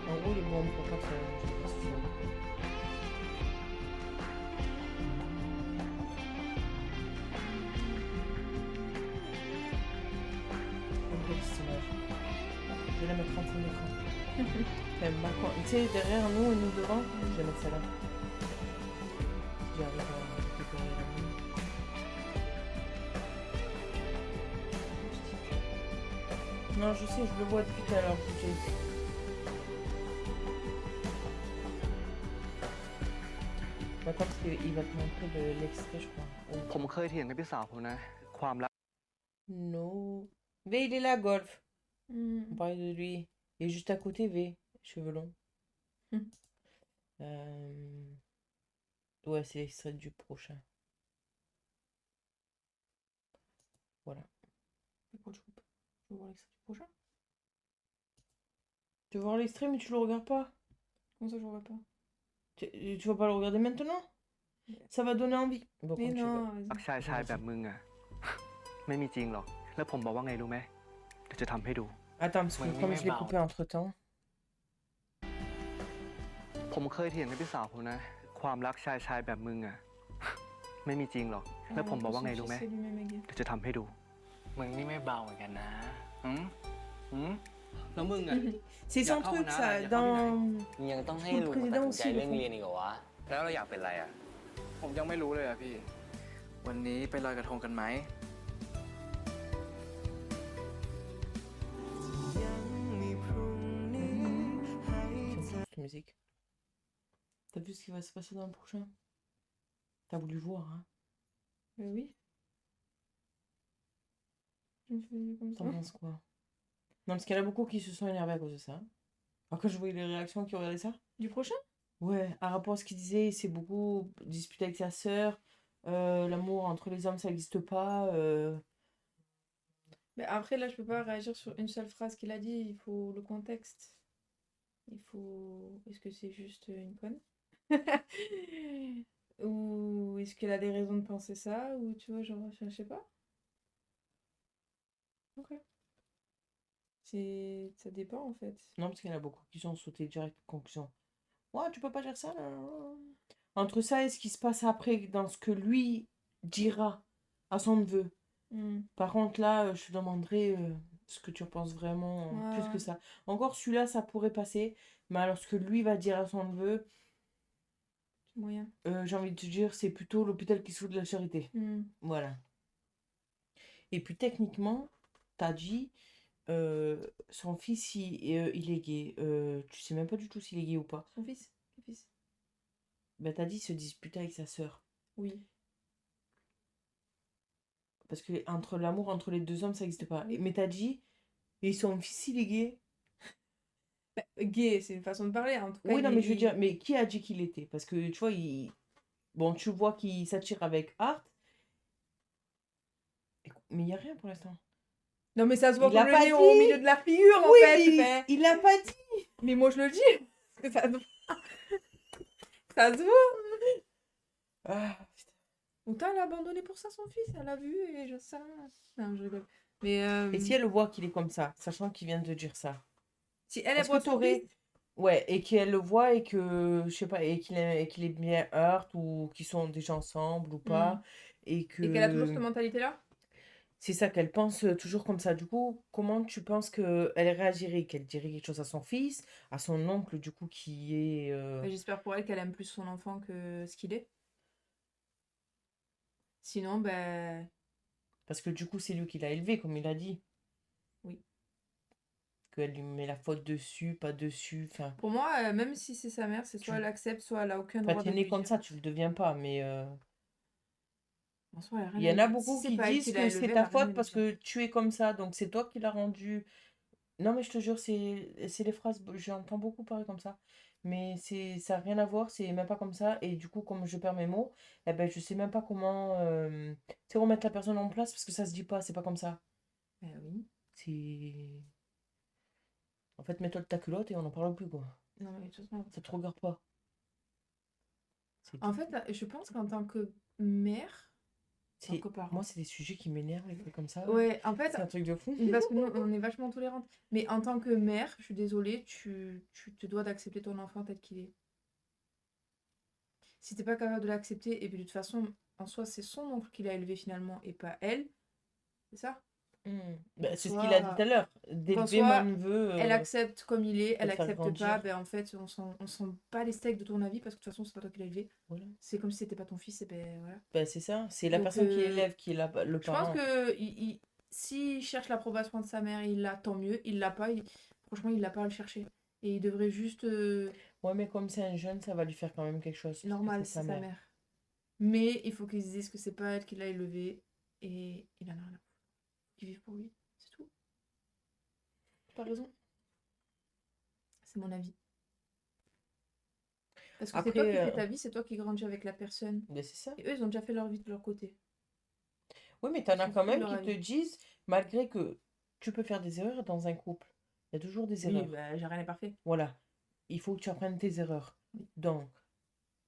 En gros, il est bon pour pas que ça. Je sais pas si tu vois. J'aime bien cette image. Je vais la mettre en fond d'écran. Elle me marque. Tu sais, derrière nous et nous devant, je vais mettre celle-là. J'arrive à récupérer la mienne. Non, je sais, je le vois depuis tout à l'heure, Jay. Attends, parce qu'il va te montrer l'extrait, je crois. ผมเคยเถียงกับพี่สาวผมนะ ความรัก No. V, il est là, Golf. Mm. On parlait de lui. Il est juste à côté, V. Cheveux longs. Ouais, c'est l'extrait du prochain. Voilà. Pourquoi tu veux pas? Tu veux voir l'extrait du prochain? Tu veux voir l'extrait, mais tu le regardes pas? Comment ça, je vois pas? Tu vas pas le regarder maintenant? Ça va donner envie. Bon, Mais quand tu veux. non, รัก vas-y. ชายแบบมึงอ่ะ ไม่มีจริงหรอก แล้วผมบอกว่าไงรู้ไหมเดี๋ยวจะทำให้ดู Attends, parce que Ouais, comme mais je l'ai bah, coupé entre temps. ผมเคยเถียงกับพี่สาวผมนะ ความรักชายแบบมึงอ่ะ ไม่มีจริงหรอก แล้วผมบอกว่าไงรู้ไหม C'est lui-même égal. เดี๋ยวจะทำให้ดู มึงนี่ไม่เบาเหมือนกันนะหืมหืม แล้วมึงอ่ะ C'est Y a son pas truc, un ça. arrêt, y a pas Dans. ยังต้องให้ Le ลุงมาตัด président สินใจ aussi, เรื่อง le เรียนอีกเหรอวะ แล้วเราอยากเป็นอะไรอะ ผมยังไม่รู้เลยอะพี่ วันนี้ไปลอยกระทงกันไหม J'aime trop cette musique. T'as vu ce qui va se passer dans le prochain? T'as voulu voir, hein? Oui. Je me fais comme ça. T'en penses quoi? Non, parce qu'il y en a beaucoup qui se sont énervés à cause de ça. Alors quand je voyais les réactions qui regardaient ça. Du prochain? Ouais, à rapport à ce qu'il disait, il s'est beaucoup disputé avec sa sœur. L'amour entre les hommes, ça n'existe pas. Mais après, là, je peux pas réagir sur une seule phrase qu'il a dit. Il faut le contexte. Il faut... Est-ce que c'est juste une conne? Ou est-ce qu'elle a des raisons de penser ça? Ou tu vois, genre, je sais pas. Ok. Ça dépend, en fait. Non, parce qu'il y en a beaucoup qui sont sautés direct conclusion. Ouais, tu peux pas dire ça, là. Entre ça et ce qui se passe après, dans ce que lui dira à son neveu. Mm. Par contre, là, je te demanderai ce que tu en penses vraiment plus que Ouais. ça. Encore celui-là, ça pourrait passer. Mais alors, ce que lui va dire à son neveu, moyen. J'ai envie de te dire, c'est plutôt l'hôpital qui se fout de la charité. Hmm. Voilà. Et puis techniquement, t'as dit, son fils, il est gay. Tu sais même pas du tout s'il est gay ou pas. Son fils? Quel fils? Ben, t'as dit, il se disputait avec sa sœur. Oui. Parce que entre l'amour entre les deux hommes, ça n'existe pas. Oui. Mais t'as dit, et son fils, il est gay. Gay, c'est une façon de parler. En tout cas, Oui, il non, est- mais je veux il- dire, mais qui a dit qu'il était? Parce que tu vois, bon, tu vois qu'il s'attire avec Art, mais il n'y a rien pour l'instant. Non, mais ça se voit Il l'a comme le pas nez au dit. milieu de la figure, en Oui, fait. mais Enfin, il l'a pas dit. mais moi, je le dis. Parce que ça se voit. Ça se voit. Ah, putain. Autant elle a abandonné pour ça son fils, elle a vu et je sais. Non, je rigole. Mais Et si elle voit qu'il est comme ça, sachant qu'il vient de dire ça, si elle est-ce voit que son t'aurais... fils, Ouais, et qu'elle le voit et que, je sais pas, et qu'il est bien Hurt ou qu'ils sont déjà ensemble ou pas, et et qu'elle a toujours cette que mentalité-là, c'est ça qu'elle pense toujours comme ça. Du coup, comment tu penses qu'elle réagirait? Qu'elle dirait quelque chose à son fils, à son oncle, du coup, qui est... ben, j'espère pour elle qu'elle aime plus son enfant que ce qu'il est. Sinon, ben Parce que du coup, c'est lui qui l'a élevé, comme il a dit. oui. Qu'elle lui met la faute dessus, pas dessus, enfin... Pour moi, même si c'est sa mère, c'est soit Tu- elle accepte, soit elle a aucun Enfin, droit t'es de né lui comme dire. ça, tu le deviens pas, mais... En soi, elle a Il rien y en à a lui- beaucoup si c'est qui pas elle disent qui l'a que élevé, c'est elle a ta rien à faute lui parce dire. que tu es comme ça, donc c'est toi qui l'as rendu. Non, mais je te jure, c'est les phrases, j'entends beaucoup parler comme ça, mais ça n'a rien à voir, c'est même pas comme ça, et du coup, comme je perds mes mots, eh ben, je sais même pas comment tu sais, remettre la personne en place parce que ça se dit pas, c'est pas comme ça. Ben oui. C'est. En fait, mets-toi de ta culotte et on n'en parle plus, quoi. Non, mais de toute façon, Ça te regarde pas. C'est en tout. fait, je pense qu'en tant que mère, en tant C'est- que parent, Moi, c'est des sujets qui m'énervent, les trucs comme ça. ouais, en fait, C'est un truc de fou. parce que nous, on est vachement tolérante. Mais en tant que mère, je suis désolée, tu te dois d'accepter ton enfant tel qu'il est. Si t'es pas capable de l'accepter, et puis de toute façon, en soi, c'est son oncle qui l'a élevé finalement, et pas elle. C'est ça? Bah, Donc, c'est ce qu'il a dit tout à l'heure. D'élever soit mon neveu. elle accepte comme il est, elle le faire accepte grandir. pas, ben en fait, on s'en bat les steaks de ton avis, parce que de toute façon, c'est pas toi qui l'as élevé. Voilà. C'est comme si c'était pas ton fils, et ben voilà. Bah, c'est ça. C'est la Donc, personne qui élève qui est le Je pense parent. que s'il cherche l'approbation de sa mère, il l'a, tant mieux. Il l'a pas, franchement, il l'a pas à le chercher. Et il devrait juste. Ouais, mais comme c'est un jeune, ça va lui faire quand même quelque chose. parce que Normal, c'est c'est sa mère. Mais il faut qu'il se dise que c'est pas elle qui l'a élevé. Et il en a rien à foutre. Qu'il vive pour lui. C'est tout. T'as pas raison. C'est mon avis. Parce que c'est toi Après, qui fais ta vie, c'est toi qui grandis avec la personne. Mais c'est ça. Et eux, ils ont déjà fait leur vie de leur côté. Oui, mais t'en Ils as s'en quand foutent même de qui leur te avis. disent, malgré que tu peux faire des erreurs dans un couple, il y a toujours des Oui, erreurs. bah, j'ai rien n'est parfait. Voilà. Il faut que tu apprennes tes erreurs. Oui. Donc,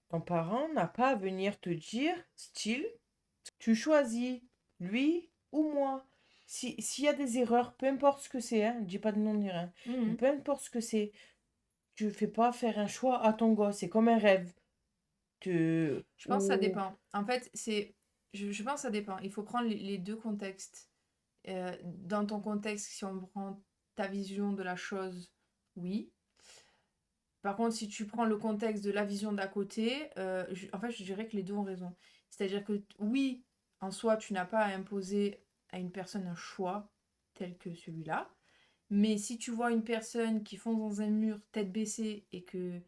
ton parent n'a pas à venir te dire, style, tu choisis lui ou moi. S'il y a des erreurs, peu importe ce que c'est, hein, dis pas de nom ni rien, Mhm. peu importe ce que c'est, tu ne fais pas faire un choix à ton gosse, c'est comme un rêve. Je pense que ça Ou- dépend. En fait, je pense que ça dépend. Il faut prendre les deux contextes. Dans ton contexte, si on prend ta vision de la chose, oui. Par contre, si tu prends le contexte de la vision d'à côté, en fait, je dirais que les deux ont raison. C'est-à-dire que oui, en soi, tu n'as pas à imposer à une personne un choix tel que celui-là. Mais si tu vois une personne qui fonce dans un mur tête baissée et que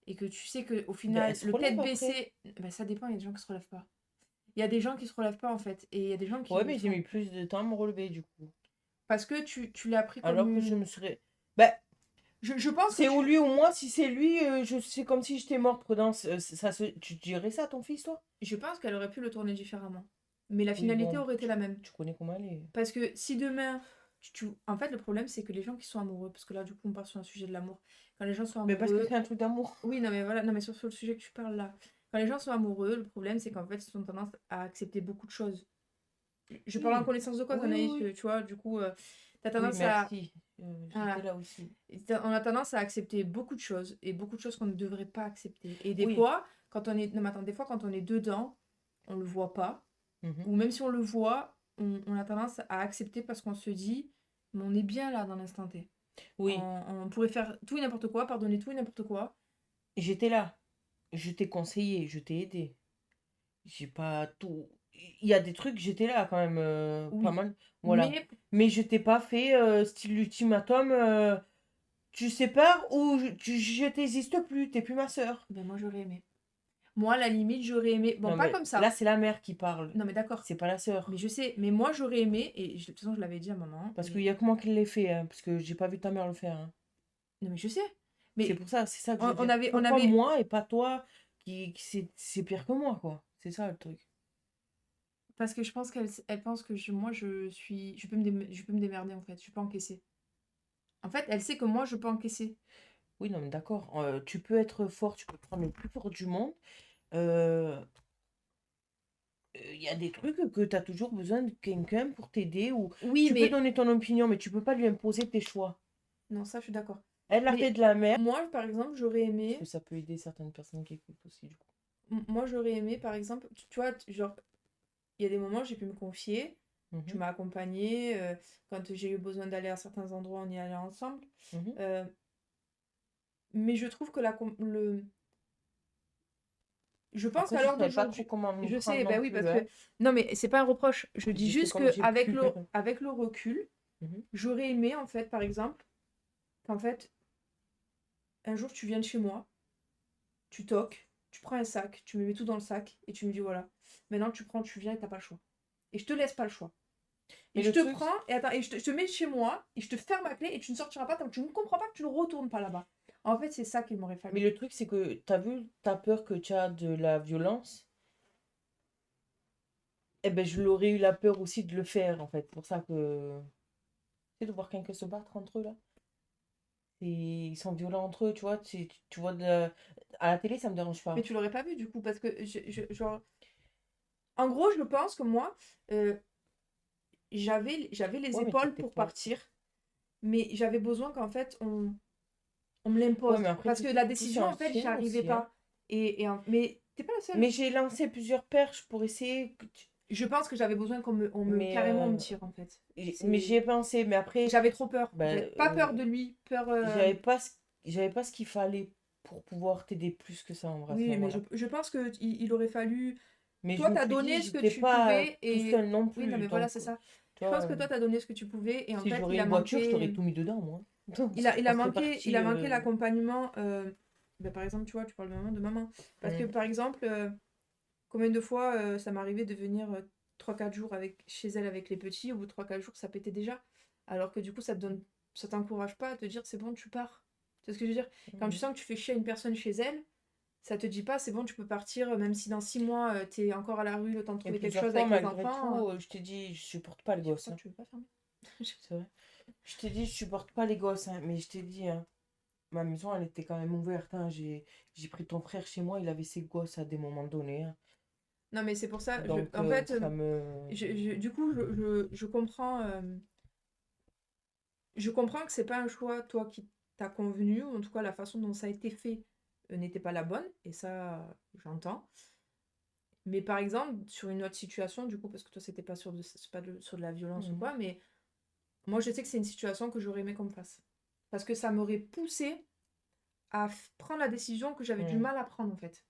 tu sais qu'au Ben, final, elle se le relève tête après. baissée, ben, ça dépend, il y a des gens qui se relèvent pas. Il y a des gens qui se relèvent pas en fait. Et il y a des gens qui Ouais, mais j'ai font- mis plus de temps à me relever du coup. Parce que tu l'as pris comme Alors que une- je me serais. Ben, Je pense que c'est tu- ou lui ou moi, si c'est lui, c'est comme si j'étais morte, Prudence. Tu dirais ça à ton fils, toi? je pense qu'elle aurait pu le tourner différemment. Mais la Oui, finalité bon, aurait été la même. Tu connais comment elle est. Parce que si demain, en fait, le problème, c'est que les gens qui sont amoureux, parce que là, du coup, on part sur un sujet de l'amour. Quand les gens sont Mais parce que amoureux... c'est un truc d'amour. Oui, non, mais voilà, non, mais sur le sujet que tu parles là. Quand les gens sont amoureux, le problème, c'est qu'en fait, ils ont tendance à accepter beaucoup de choses. Je parle en Oui. connaissance de cause, Oui, Anaïs, oui, oui. tu vois, du coup, t'as Oui, tendance à... merci. Voilà. J'étais là aussi. On a tendance à accepter beaucoup de choses, et beaucoup de choses qu'on ne devrait pas accepter. Et des Oui. fois, quand on est... Non, mais attends, des fois, quand on est dedans, on le voit pas. Mhm. Ou même si on le voit, on a tendance à accepter parce qu'on se dit, mais on est bien là dans l'instant T. Oui, On pourrait faire tout et n'importe quoi, pardonner tout et n'importe quoi. j'étais là. je t'ai conseillé, je t'ai aidé. J'ai pas tout. Il y a des trucs, j'étais là quand même, pas Oui. mal. Voilà. Mais Mais je t'ai pas fait style ultimatum, tu sépares ou je t'existe plus, t'es plus ma sœur. ben, moi, j'aurais aimé. Moi, à la limite, j'aurais aimé. Bon, Non, pas mais comme ça. là, c'est la mère qui parle, Non, mais d'accord. c'est pas la sœur. Mais je sais. Mais moi, j'aurais aimé. Et de toute façon, je l'avais dit à maman. Parce mais- qu'il y a que moi qui l'ai fait, hein, parce que j'ai pas vu ta mère le faire. Hein. Non, mais je sais. C'est Mais pour ça, c'est ça que je veux on dire. avait. Pourquoi moi et pas toi c'est pire que moi, quoi. C'est ça le truc. Parce que je pense elle pense que moi, je suis. Je peux me démerder, en fait. Je peux encaisser. En fait, elle sait que moi, je peux encaisser. Oui, non, mais d'accord. Tu peux être fort, tu peux prendre le plus fort du monde. Il y a des trucs que tu as toujours besoin de quelqu'un pour t'aider ou Oui, tu peux mais. donner ton opinion, mais tu peux pas lui imposer tes choix. Non, ça, je suis d'accord. Elle a Mais fait de la merde. moi, par exemple, j'aurais Parce aimé. que ça peut aider certaines personnes qui écoutent aussi, du coup. Moi, j'aurais aimé, par exemple. Tu vois, genre, il y a des moments, j'ai pu me confier. Tu Mhm, m'as accompagnée. Quand j'ai eu besoin d'aller à certains endroits, on y allait ensemble. mhm. Mais je trouve que je pense Après, qu'à je l'heure savais pas trop d'aujourd'hui. comment me Je prendre sais, non bah oui, plus, parce hein. que. Non, mais c'est pas un reproche. Je dis J'ai fait juste comme j'ai qu'avec pu. avec le recul, Mhm. j'aurais aimé, en fait, par exemple, qu'en fait, un jour, tu viennes chez moi, tu toques, tu prends un sac, tu me mets tout dans le sac et tu me dis voilà, maintenant tu prends, tu viens et t'as pas le choix. Et je te laisse pas le choix. Mais Et je le te truc, prends et attends, et je te mets chez moi et je te ferme la clé et tu ne sortiras pas tant que tu ne comprends pas que tu ne retournes pas là-bas. En fait, c'est ça qu'il m'aurait fallu. mais le truc, c'est que t'as vu, t'as peur que tu as de la violence. Eh ben, je l'aurais eu la peur aussi de le faire, en fait. Pour ça que. Tu sais, de voir quelqu'un se battre entre eux, là. Ils sont violents entre eux, tu vois. Tu vois à la télé, ça me dérange pas. Mais tu l'aurais pas vu du coup parce que genre en gros, je pense que moi j'avais les Ouais, mais épaules t'étais pour pas. partir, mais j'avais besoin qu'en fait on me Ouais, l'impose mais après, parce que t'étais la poussée décision en fait, j'y ancienne arrivais aussi, hein. pas. Mais t'es pas la seule. Mais j'ai lancé plusieurs perches pour essayer. Je pense que j'avais besoin Mais, carrément on me tire en fait. mais j'y ai pensé, mais après, J'avais trop peur en bah, fait. Pas peur de lui, peur. j'avais pas ce qu'il fallait pour pouvoir t'aider plus que ça, en vrai, à ce Oui, mais moment-là. je pense que il aurait fallu. Mais je Toi, me t'as suis dit, donné ce que j'étais tu pas pouvais tout et. seul non Oui, non, plus. mais voilà, Donc, c'est ça. tu Je vois, pense que toi, t'as donné ce que tu pouvais et en si fait, j'aurais il a une voiture, je t'aurais manqué. tout mis dedans, moi. Il On a serait manqué, parti. il a manqué l'accompagnement. Ben, par exemple, tu vois, tu parles de maman. Parce que, Mm. par exemple, combien de fois ça m'arrivait de venir 3-4 jours chez elle avec les petits, au bout de 3-4 jours, ça pétait déjà. Alors que du coup, ça t'encourage pas à te dire c'est bon, tu pars. Tu sais ce que je veux dire? Quand tu Mm. sens que tu fais chier à une personne chez elle, ça te dit pas c'est bon, tu peux partir, même si dans 6 mois, t'es encore à la rue, le temps de Et trouver quelque plusieurs chose fois, avec les malgré enfants. tout, je t'ai dit, je supporte pas les gosses. Pourquoi Hein. tu veux pas fermer? C'est vrai. Je t'ai dit, je supporte pas les gosses, hein, mais je t'ai dit, hein, ma maison, elle était quand même ouverte. Hein. J'ai pris ton frère chez moi, il avait ses gosses à des moments donnés. Hein. Non, mais c'est pour ça, Donc, en fait, ça me. du coup, je comprends. Je comprends que c'est pas un choix, toi, qui t'a convenu, ou en tout cas la façon dont ça a été fait n'était pas la bonne, et ça, j'entends. Mais par exemple, sur une autre situation, du coup, parce que toi, c'était pas sur de la violence ou Mhm. quoi, mais moi, je sais que c'est une situation que j'aurais aimé qu'on me fasse. Parce que ça m'aurait poussé à prendre la décision que j'avais du Mhm. mal à prendre, en fait.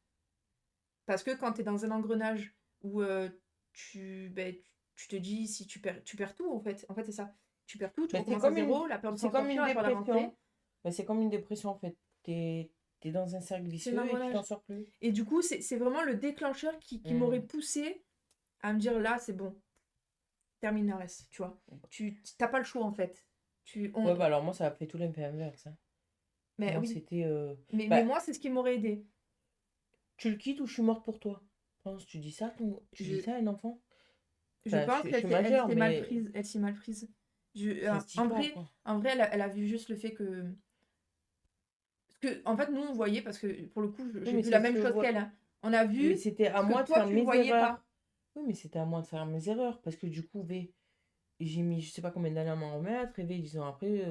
Parce que quand tu es dans un engrenage où ben, tu te dis, si tu perds tout, en fait. En fait, c'est ça. Tu perds tout, tu Mais c'est recommences à comme zéro, la peur de c'est s'en comme une sortir, la peur d'avancer. dépression. Mais c'est comme une dépression, en fait. T'es dans un cercle C'est vicieux et tu l'engrenage. t'en sors plus. Et du coup, c'est vraiment le déclencheur qui m'aurait poussé à me dire là, c'est bon, termine le reste, tu vois. Tu t'as pas le choix, en fait. Ouais, bah alors moi, ça a fait tout l'effet inverse. Hein. Mais Moi, oui, c'était. mais Bah, moi, c'est ce qui m'aurait aidé. tu le quittes ou je suis morte pour toi? Tu dis ça, tu dis Je, ça à un enfant? je Enfin, pense je qu'elle suis elle majeure, s'est mal mais prise. Elle s'est mal prise. ça se dit pas, quoi. En vrai elle a vu juste le fait que. Parce que, en fait, nous, on voyait, parce que pour le coup, Oui, j'ai mais vu la ça même se chose voit. qu'elle. Hein. On a Mais vu c'était à ce moi que de toi, faire tu ne mes voyais erreurs. pas. Oui, mais c'était à moi de faire mes erreurs. Parce que du coup, j'ai mis je sais pas combien d'années à m'en remettre. Et 10 ans après,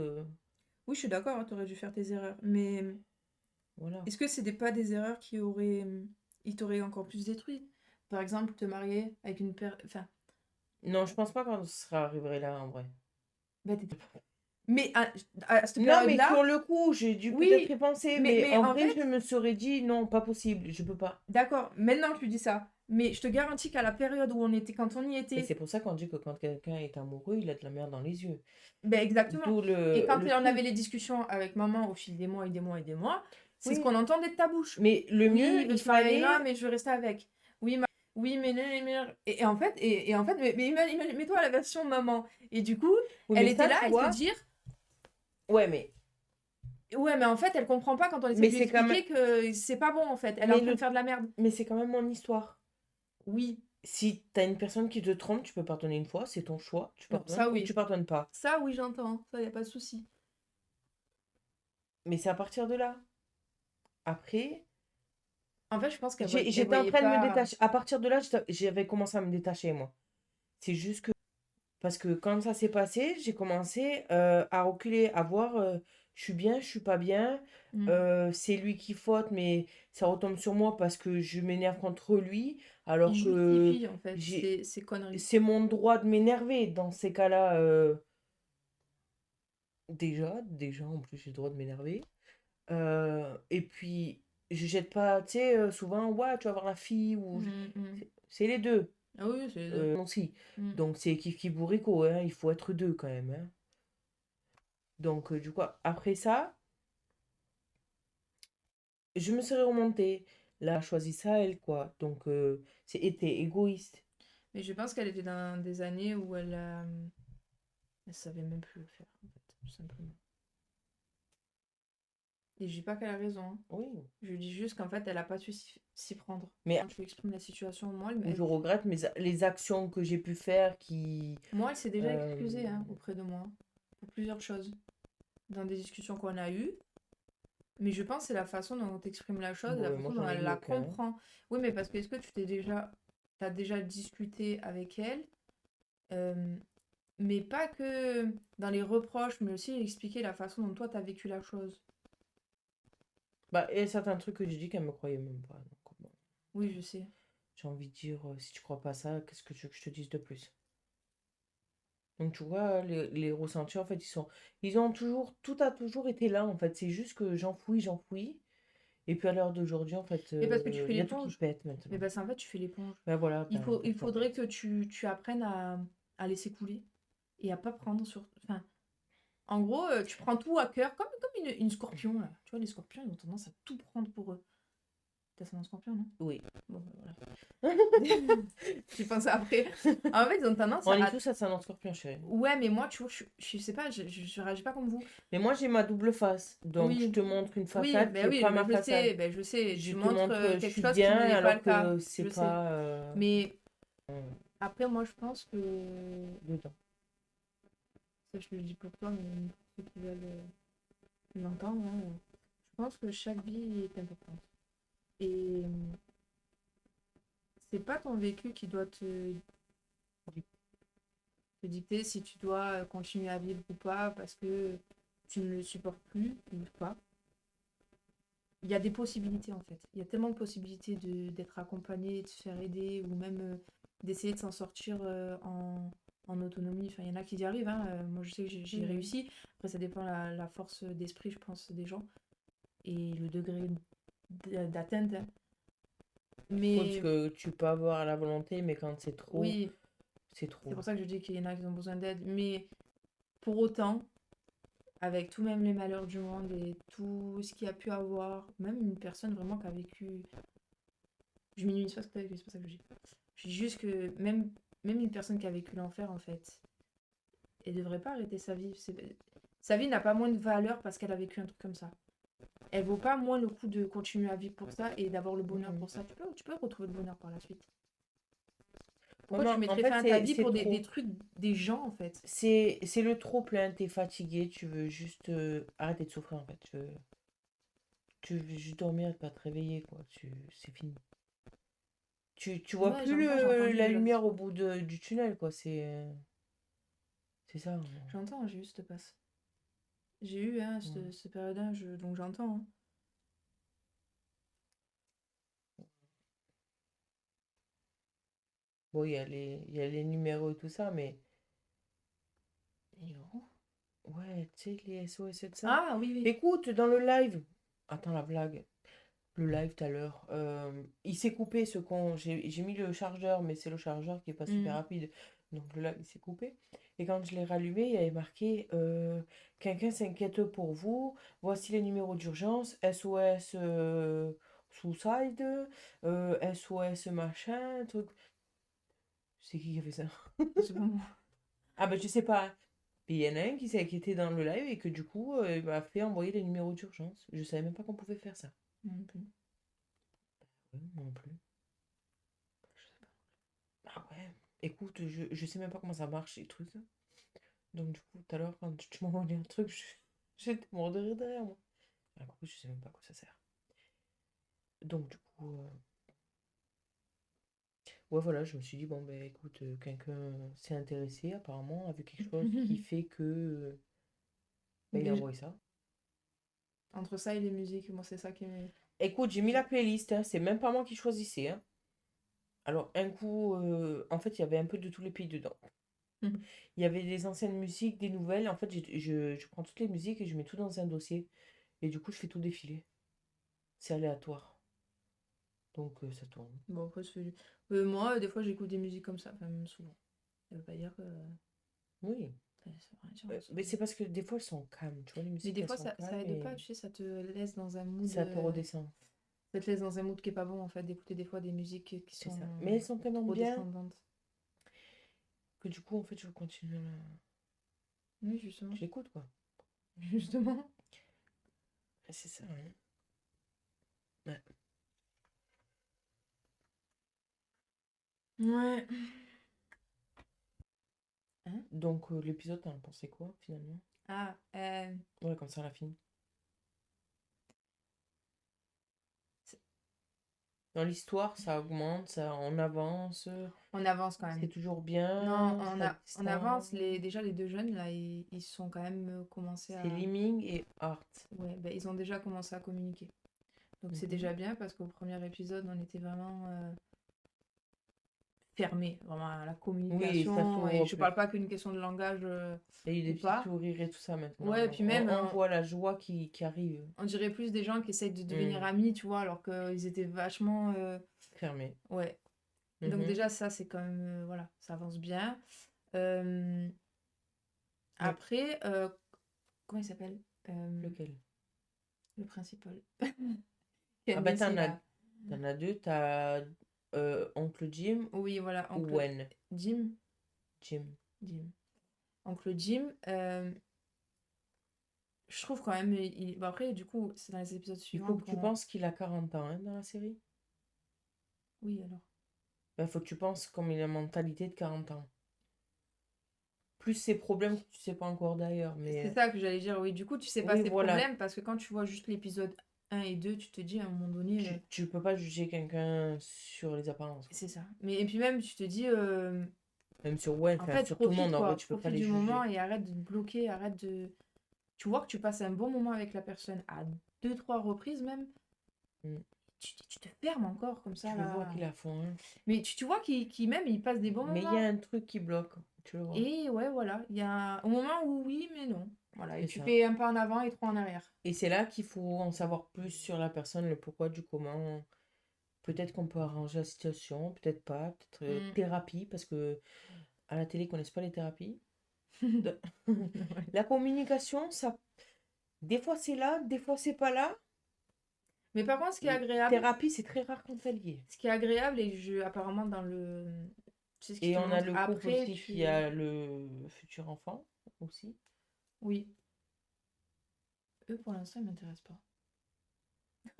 Oui, je suis d'accord, hein, tu aurais dû faire tes erreurs. Mais voilà. est-ce que c'est pas des erreurs ils t'auraient encore plus détruit? Par exemple, te marier avec une Enfin, Non, je pense pas qu'on serait arrivé là, en vrai. bah, Mais à cette Non, mais période-là, sur le coup, j'ai dû Oui, peut-être y penser, mais mais en en vrai, fait- je me serais dit non, pas possible, je peux pas. d'accord, maintenant tu dis ça. Mais je te garantis qu'à la période où on était, quand on y Et était, c'est pour ça qu'on dit que quand quelqu'un est amoureux, il a de la merde dans les yeux. ben exactement. D'où Et quand le on avait truc. les discussions avec maman au fil des mois et des mois et des mois, c'est ce Oui. qu'on entendait de ta bouche. Mais le Oui, mieux, il il se marie là, fallait. mais je veux rester avec. Oui, oui, mais non, et en fait, mets-toi à la version maman. Et du coup, Oui, elle mais était ça, là tu à vois. te dire, Ouais, mais ouais, mais en fait, elle comprend pas quand on essaie Mais de lui c'est quand expliquer que c'est pas bon en fait. Elle est Mais en train le- de faire de la merde. mais c'est quand même mon histoire. Oui, Si t'as une personne qui te trompe, tu peux pardonner une fois, c'est ton choix, tu non, pardonnes ça ou oui. tu pardonnes pas. Ça oui, j'entends. Ça, y a pas de souci. Mais c'est à partir de là. Après, En fait, je pense qu'elle elle j'étais en voyait train de me pas. détacher. À partir de là, j'avais commencé à me détacher, moi. C'est juste que. Parce que quand ça s'est passé, j'ai commencé à reculer, à voir je suis bien, je suis pas bien. C'est lui qui faute, mais ça retombe sur moi parce que je m'énerve contre lui. Alors Il que justifie en fait ces conneries. c'est mon droit de m'énerver dans ces cas-là. Déjà, en plus, j'ai le droit de m'énerver. Et puis, je jette pas, tu sais, souvent, ouais, tu vas voir la fille, ou. C'est les deux. Ah oui, c'est les deux. Aussi. Mm. Donc, c'est kiff bourrico, hein. Il faut être deux quand même, hein. Donc, du coup, après ça, je me serais remontée. Là, choisi ça, elle, quoi. Donc, c'était égoïste. Mais je pense qu'elle était dans des années où elle savait même plus le faire, en fait, tout simplement. Et je dis pas qu'elle a raison, hein. Oui. Je dis juste qu'en fait, elle a pas su s'y prendre. Mais Quand tu exprimes la situation, moi, je regrette les actions que j'ai pu faire moi, elle s'est déjà Euh, excusée hein, auprès de moi pour plusieurs choses dans des discussions qu'on a eues. Mais je pense que c'est la façon dont on t'exprime la chose, Bon, la mais façon moi, dont j'en ai elle eu la aucun. comprend. Oui, mais parce que est-ce que t'as déjà discuté avec elle, euh, mais pas que dans les reproches, mais aussi expliquer la façon dont toi t'as vécu la chose. Bah, il y a certains trucs que j'ai dit qu'elle me croyait même pas. Donc, bon, Oui, je sais. j'ai envie de dire, si tu crois pas ça, qu'est-ce que tu veux que je te dise de plus? Donc, tu vois, les ressentis, en fait, ils ont toujours, tout a toujours été là, en fait. C'est juste que j'enfouis. Et puis, à l'heure d'aujourd'hui, en fait, Mais parce que tu fais il y a tout qui l'éponge. pète maintenant. Mais parce qu'en fait, tu fais l'éponge. Ben voilà, Il donc, faudrait que tu apprennes à laisser couler et à pas prendre sur. Enfin, en gros, tu prends tout à cœur, comme une scorpion, là. Tu vois, les scorpions, ils ont tendance à tout prendre pour eux. T'as ça un scorpion, non? Oui. Bon, ben, voilà. J'ai pensé après. En fait, ils ont tendance On à. est tous ascendant scorpion, chérie. Ouais, mais moi, tu vois, je sais pas, je réagis pas comme vous. Mais moi, j'ai ma double face. Donc, je Oui. te montre une Oui, façade qui ben est oui, pas ma façade. je sais. Je Tu te montres montre, je quelque suis chose qui bien, n'est pas alors le cas. que c'est Je sais. pas Mais après, moi, je pense que. dedans. Ça, je le dis pour toi, mais pour ceux qui veulent l'entendre, hein, je pense que chaque vie est importante. Et c'est pas ton vécu qui doit te dicter si tu dois continuer à vivre ou pas parce que tu ne le supportes plus ou pas. Il y a des possibilités en fait. Il y a tellement de possibilités d'être accompagné, de se faire aider ou même d'essayer de s'en sortir en autonomie. Enfin, il y en a qui y arrivent. Hein. Moi, je sais que j'ai réussi. Après, ça dépend la force d'esprit, je pense, des gens et le degré d'atteinte. Hein. Je pense Mais que tu peux avoir la volonté, mais quand c'est trop, oui, c'est trop. c'est pour ça que je dis qu'il y en a qui ont besoin d'aide. Mais pour autant, avec tout même les malheurs du monde et tout ce qu'il y a pu avoir, même une personne vraiment qui a vécu. Je minimise pas ce que tu as vécu, c'est pas ça que je dis. Je dis juste que même une personne qui a vécu l'enfer, en fait, elle devrait pas arrêter sa vie. Sa vie n'a pas moins de valeur parce qu'elle a vécu un truc comme ça. Elle vaut pas moins le coup de continuer à vivre pour ça et d'avoir le bonheur pour ça. Tu peux retrouver le bonheur par la suite. Pourquoi Non, tu mettrais en fait, fin à ta vie c'est pour trop. des trucs, des gens, en fait? C'est le trop plein, t'es fatigué, tu veux juste arrêter de souffrir, en fait. Tu veux juste dormir, pas te réveiller, quoi. C'est fini. Tu vois Ouais, plus j'ai entendu la déjà lumière ça. au bout du tunnel, quoi. C'est ça. J'entends, j'ai eu cette passe. J'ai eu hein, cette période-là, donc j'entends. Hein. Bon, il y a les numéros et tout ça, mais Ouais, tu sais, les SOS et de ça. Ah oui, oui. Écoute, dans le live. Attends, la blague. Le live tout à l'heure. Il s'est coupé ce con. J'ai mis le chargeur, mais c'est le chargeur qui est pas super rapide. Donc le live, il s'est coupé. Et quand je l'ai rallumé, il y avait marqué quelqu'un s'inquiète pour vous. Voici les numéros d'urgence. SOS suicide. SOS machin. Truc. C'est qui a fait ça? C'est pas moi. Ah ben je sais pas. Puis il y en a un qui était dans le live et que du coup, il m'a fait envoyer les numéros d'urgence. Je savais même pas qu'on pouvait faire ça. Non plus. Ouais, moi non plus. Ah ouais. Écoute, je sais même pas comment ça marche, ces trucs. Donc du coup, tout à l'heure, quand tu m'as envoyé un truc, j'étais mort de rire derrière moi. Ah, du coup, je sais même pas à quoi ça sert. Donc du coup, ouais, voilà, je me suis dit, bon, ben écoute, quelqu'un s'est intéressé, apparemment, a vu quelque chose qui fait que ben, il a Mais envoyé ça. entre ça et les musiques, moi, c'est ça qui me... Écoute, j'ai mis la playlist, hein, c'est même pas moi qui choisissais. Hein. Alors, un coup, en fait, il y avait un peu de tous les pays dedans. Mhm. Il y avait des anciennes musiques, des nouvelles. En fait, je prends toutes les musiques et je mets tout dans un dossier. Et du coup, je fais tout défiler. C'est aléatoire. Donc, ça tourne. Bon, après, moi, des fois, j'écoute des musiques comme ça, enfin, même souvent. Ça veut pas dire que... Oui. enfin, ça veut rien dire, en soi. Mais c'est parce que des fois, elles sont calmes. Tu vois, les Mais musiques, des elles fois, sont ça calmes aide et pas, tu sais, ça te laisse dans un mood... ça te redescend. Ça te laisse dans un mood qui est pas bon, en fait, d'écouter des fois des musiques qui C'est sont ça. Mais elles sont tellement trop bien descendantes. que du coup, en fait, je continue à Oui, justement. Je l'écoute, quoi. Justement. C'est ça, hein. Ouais. Ouais. Donc, l'épisode, t'en as pensé quoi, finalement? Ah, Ouais, comme ça, on a fini. Dans l'histoire, ça augmente, ça, on avance, on avance quand c'est même. toujours bien, Non, ça on avance. distend. Déjà, les deux jeunes, là, ils sont quand même commencé à... C'est Liming et Art. Ouais, ben, ils ont déjà commencé à communiquer. Donc, c'est Mhm. déjà bien parce qu'au premier épisode, on était vraiment fermé, vraiment à la Oui, ça communication. s'ouvre Et je plus. parle pas qu'une question de langage Il y a eu des ou petits pas. sourires et tout ça maintenant. Ouais, puis même, On voit la joie qui arrive. on dirait plus des gens qui essayent de devenir Mm. amis, tu vois, alors qu'ils étaient vachement... Fermé. Ouais. Donc Mhm. déjà, ça, c'est quand même... voilà, ça avance bien. Après, comment il s'appelle Lequel? le principal. Ah bah Candice, il a... t'en as deux, t'as Oncle Jim Oui, voilà, ou oncle Wen. Jim. Jim. Oncle Jim, je trouve quand même... Bon, après, du coup, c'est dans les épisodes Il suivants faut que tu qu'on... penses qu'il a 40 ans hein, dans la série. Oui, alors. Il faut que tu penses comme il a une mentalité de 40 ans. Plus ses problèmes que tu sais pas encore d'ailleurs. Mais C'est ça que j'allais dire, oui. Du coup, tu sais pas oui, ses voilà. problèmes parce que quand tu vois juste l'épisode 1 et 2, tu te dis à un moment donné... Tu peux pas juger quelqu'un sur les apparences. c'est ça. Mais, et puis même, tu te dis... Même sur Wen, en enfin, fait, sur tout le monde, profite, en vrai, quoi. tu peux pas Profite les du juger. moment et arrête de te bloquer, arrête de... Tu vois que tu passes un bon moment avec la personne à 2-3 reprises même. Mm. Tu te fermes encore comme ça, Tu le là. vois qu'il a fond. Hein. Mais tu vois qu'il même, il passe des bons Mais il y moments. a un truc qui bloque, tu le vois. Et ouais, voilà. Il y a un moment où oui, mais non. Voilà. Et C'est tu ça. fais un pas en avant et 3 en arrière. Et c'est là qu'il faut en savoir plus sur la personne, le pourquoi, du comment. Peut-être qu'on peut arranger la situation, peut-être pas, peut-être thérapie, parce que à la télé, ils connaissent pas les thérapies. La communication, ça, des fois c'est là, des fois c'est pas là. Mais par contre, ce qui est agréable, Thérapie, c'est très rare quand elle y est. ce qui est agréable, et apparemment dans le... C'est ce qui Et te on a montre le couple après, aussi qui a le futur enfant aussi. Oui. Eux, pour l'instant, ils m'intéressent pas.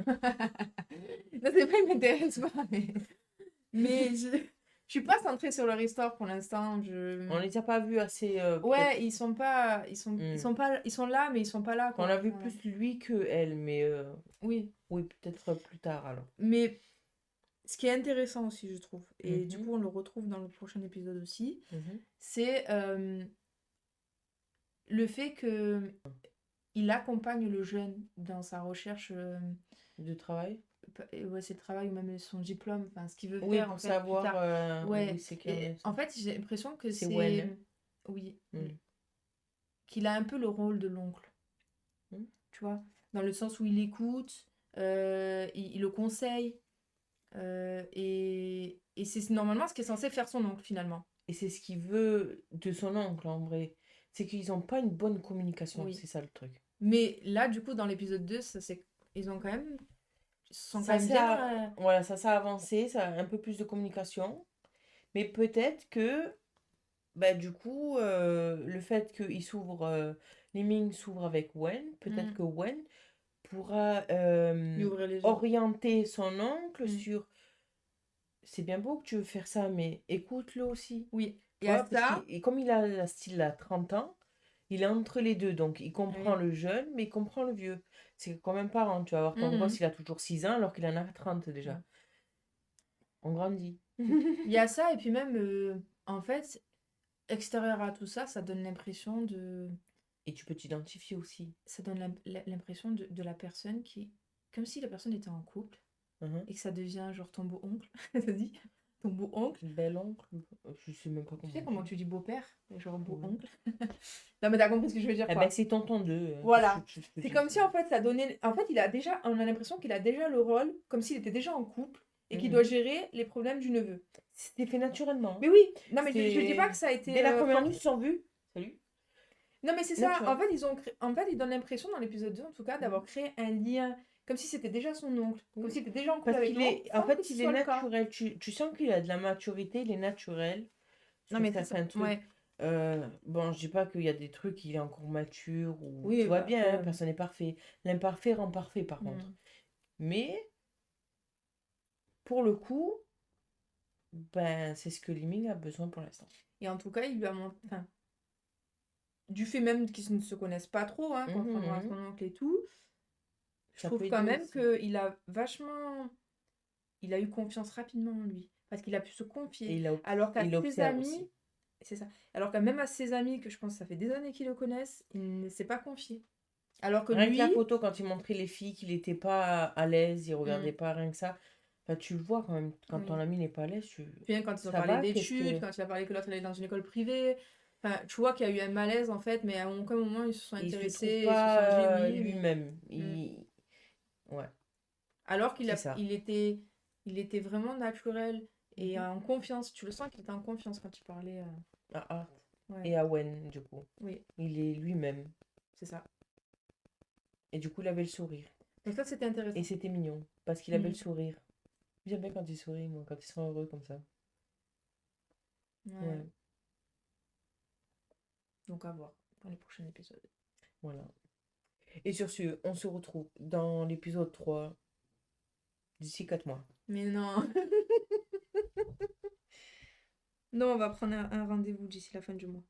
Non, c'est pas, ils m'intéressent pas, mais je suis pas centrée sur leur histoire pour l'instant. On les a pas vus assez. Ouais, peut-être. ils sont pas, ils sont pas, ils sont là, mais ils sont pas là, On quoi. a vu Voilà. plus lui que elle, mais Oui. oui, peut-être plus tard alors. Mais ce qui est intéressant aussi, je trouve, et du Mhm. coup, on le retrouve dans le prochain épisode aussi, Mhm. c'est le fait que il accompagne le jeune dans sa recherche De travail. ouais, c'est le travail ou même son diplôme, enfin ce qu'il veut Oui, faire pour en fait savoir plus tard. où Ouais. c'est qu'il en Et est. en fait, j'ai l'impression que C'est c'est Wen. oui. Mm. qu'il a un peu le rôle de l'oncle. Mm. Tu vois, dans le sens où il écoute, il le conseille. Et c'est normalement ce qui est censé faire son oncle finalement. Et c'est ce qu'il veut de son oncle, en vrai. C'est qu'ils n'ont pas une bonne communication, Oui. c'est ça le truc. Mais là, du coup, dans l'épisode 2, ils ont quand même. Ils sont quand Ça, même c'est bien. Voilà, ça a avancé, ça a un peu plus de communication. Mais peut-être que, bah, du coup, le fait qu'il s'ouvre, Liming s'ouvre avec Wen, peut-être Mm. que Wen pourra Lui ouvrir les yeux. orienter son oncle Mm. sur c'est bien beau que tu veux faire ça, mais écoute-le aussi. Oui. Tu Et à vois, parce ça, et comme il a la style à 30 ans, il est entre les deux. Donc, il comprend Oui. le jeune, mais il comprend le vieux. C'est quand même parent. Tu vas voir, ton Mhm. gosse, il a toujours 6 ans alors qu'il en a 30 déjà. Ouais. On grandit. il y a ça, et puis même, en fait, extérieur à tout ça, ça donne l'impression de. Et tu peux t'identifier aussi. Ça donne l'impression de la personne qui. Comme si la personne était en couple Mhm. et que ça devient genre ton beau-oncle. Ça dit ton beau-oncle. Bel oncle. Je sais même pas Tu comment. sais on comment dit. tu dis beau-père? Genre Ouais. beau-oncle. Non, mais t'as compris ce que je veux dire, Eh quoi. ben, c'est tonton 2. Voilà. C'est comme si, en fait, ça donnait. En fait, on a l'impression qu'il a déjà le rôle, comme s'il était déjà en couple et qu'il Mhm. doit gérer les problèmes du neveu. C'était fait naturellement. Mais oui, non, mais je dis C'est- pas que ça a été. Dès la première forcé. nuit, ils se sont vus. Salut. Non, mais c'est ça. Naturel. En fait, en fait, ils donnent l'impression, dans l'épisode 2, en tout cas, d'avoir créé un lien, comme si c'était déjà son oncle, comme Oui. s'il était déjà en couple Parce avec qu'il l'oncle, est, en sans fait, que ce il est soit le cas. naturel. Tu sens qu'il a de la maturité, il est naturel Non, sur mais c'est ça. certains trucs. Ouais. Bon, je dis pas qu'il y a des trucs, il est encore mature ou Oui, tout va bah, bien, après, hein, personne n'est parfait. L'imparfait rend parfait par contre. Mm. Mais pour le coup, ben c'est ce que Liming a besoin pour l'instant. Et en tout cas, il lui a montré. Enfin, du fait même qu'ils ne se connaissent pas trop, hein, contrairement à son oncle et tout, je Ça trouve peut quand aider même aussi. qu'il a vachement. Il a eu confiance rapidement en lui. Parce qu'il a pu se Et confier. il, Alors qu'à il ses observe amis. aussi. C'est ça. Alors qu'à même à ses amis, que je pense que ça fait des années qu'ils le connaissent, il ne s'est pas confié. Alors que Rien lui. que la photo, quand il montrait les filles, qu'il n'était pas à l'aise, il regardait Mm. pas, rien que ça. Enfin, tu le vois quand même, quand Oui. ton ami n'est pas à l'aise, Puis même quand ils ont ça parlé va, qu'est-ce d'études, que... quand il a parlé que l'autre allait dans une école privée, enfin, tu vois qu'il y a eu un malaise en fait, mais à aucun moment ils se sont Il se intéressés, trouve ils se sont dit pas oui. lui-même. Mm. Ouais, Alors qu'il c'est ça. il était vraiment naturel et Mhm. en confiance. Tu le sens qu'il était en confiance quand il parlait. À Art Ouais. et à Wen, du coup. Oui, Il est lui-même. c'est ça. Et du coup, il avait le sourire. Donc ça c'était intéressant. Et c'était mignon, parce qu'il avait Mhm. le sourire. J'aime bien quand ils sourient, moi, quand ils sont heureux comme ça. Ouais. Ouais, Donc à voir dans les prochains épisodes. voilà. Et sur ce, on se retrouve dans l'épisode 3 d'ici 4 mois. Mais non. Non, on va prendre un rendez-vous d'ici la fin du mois.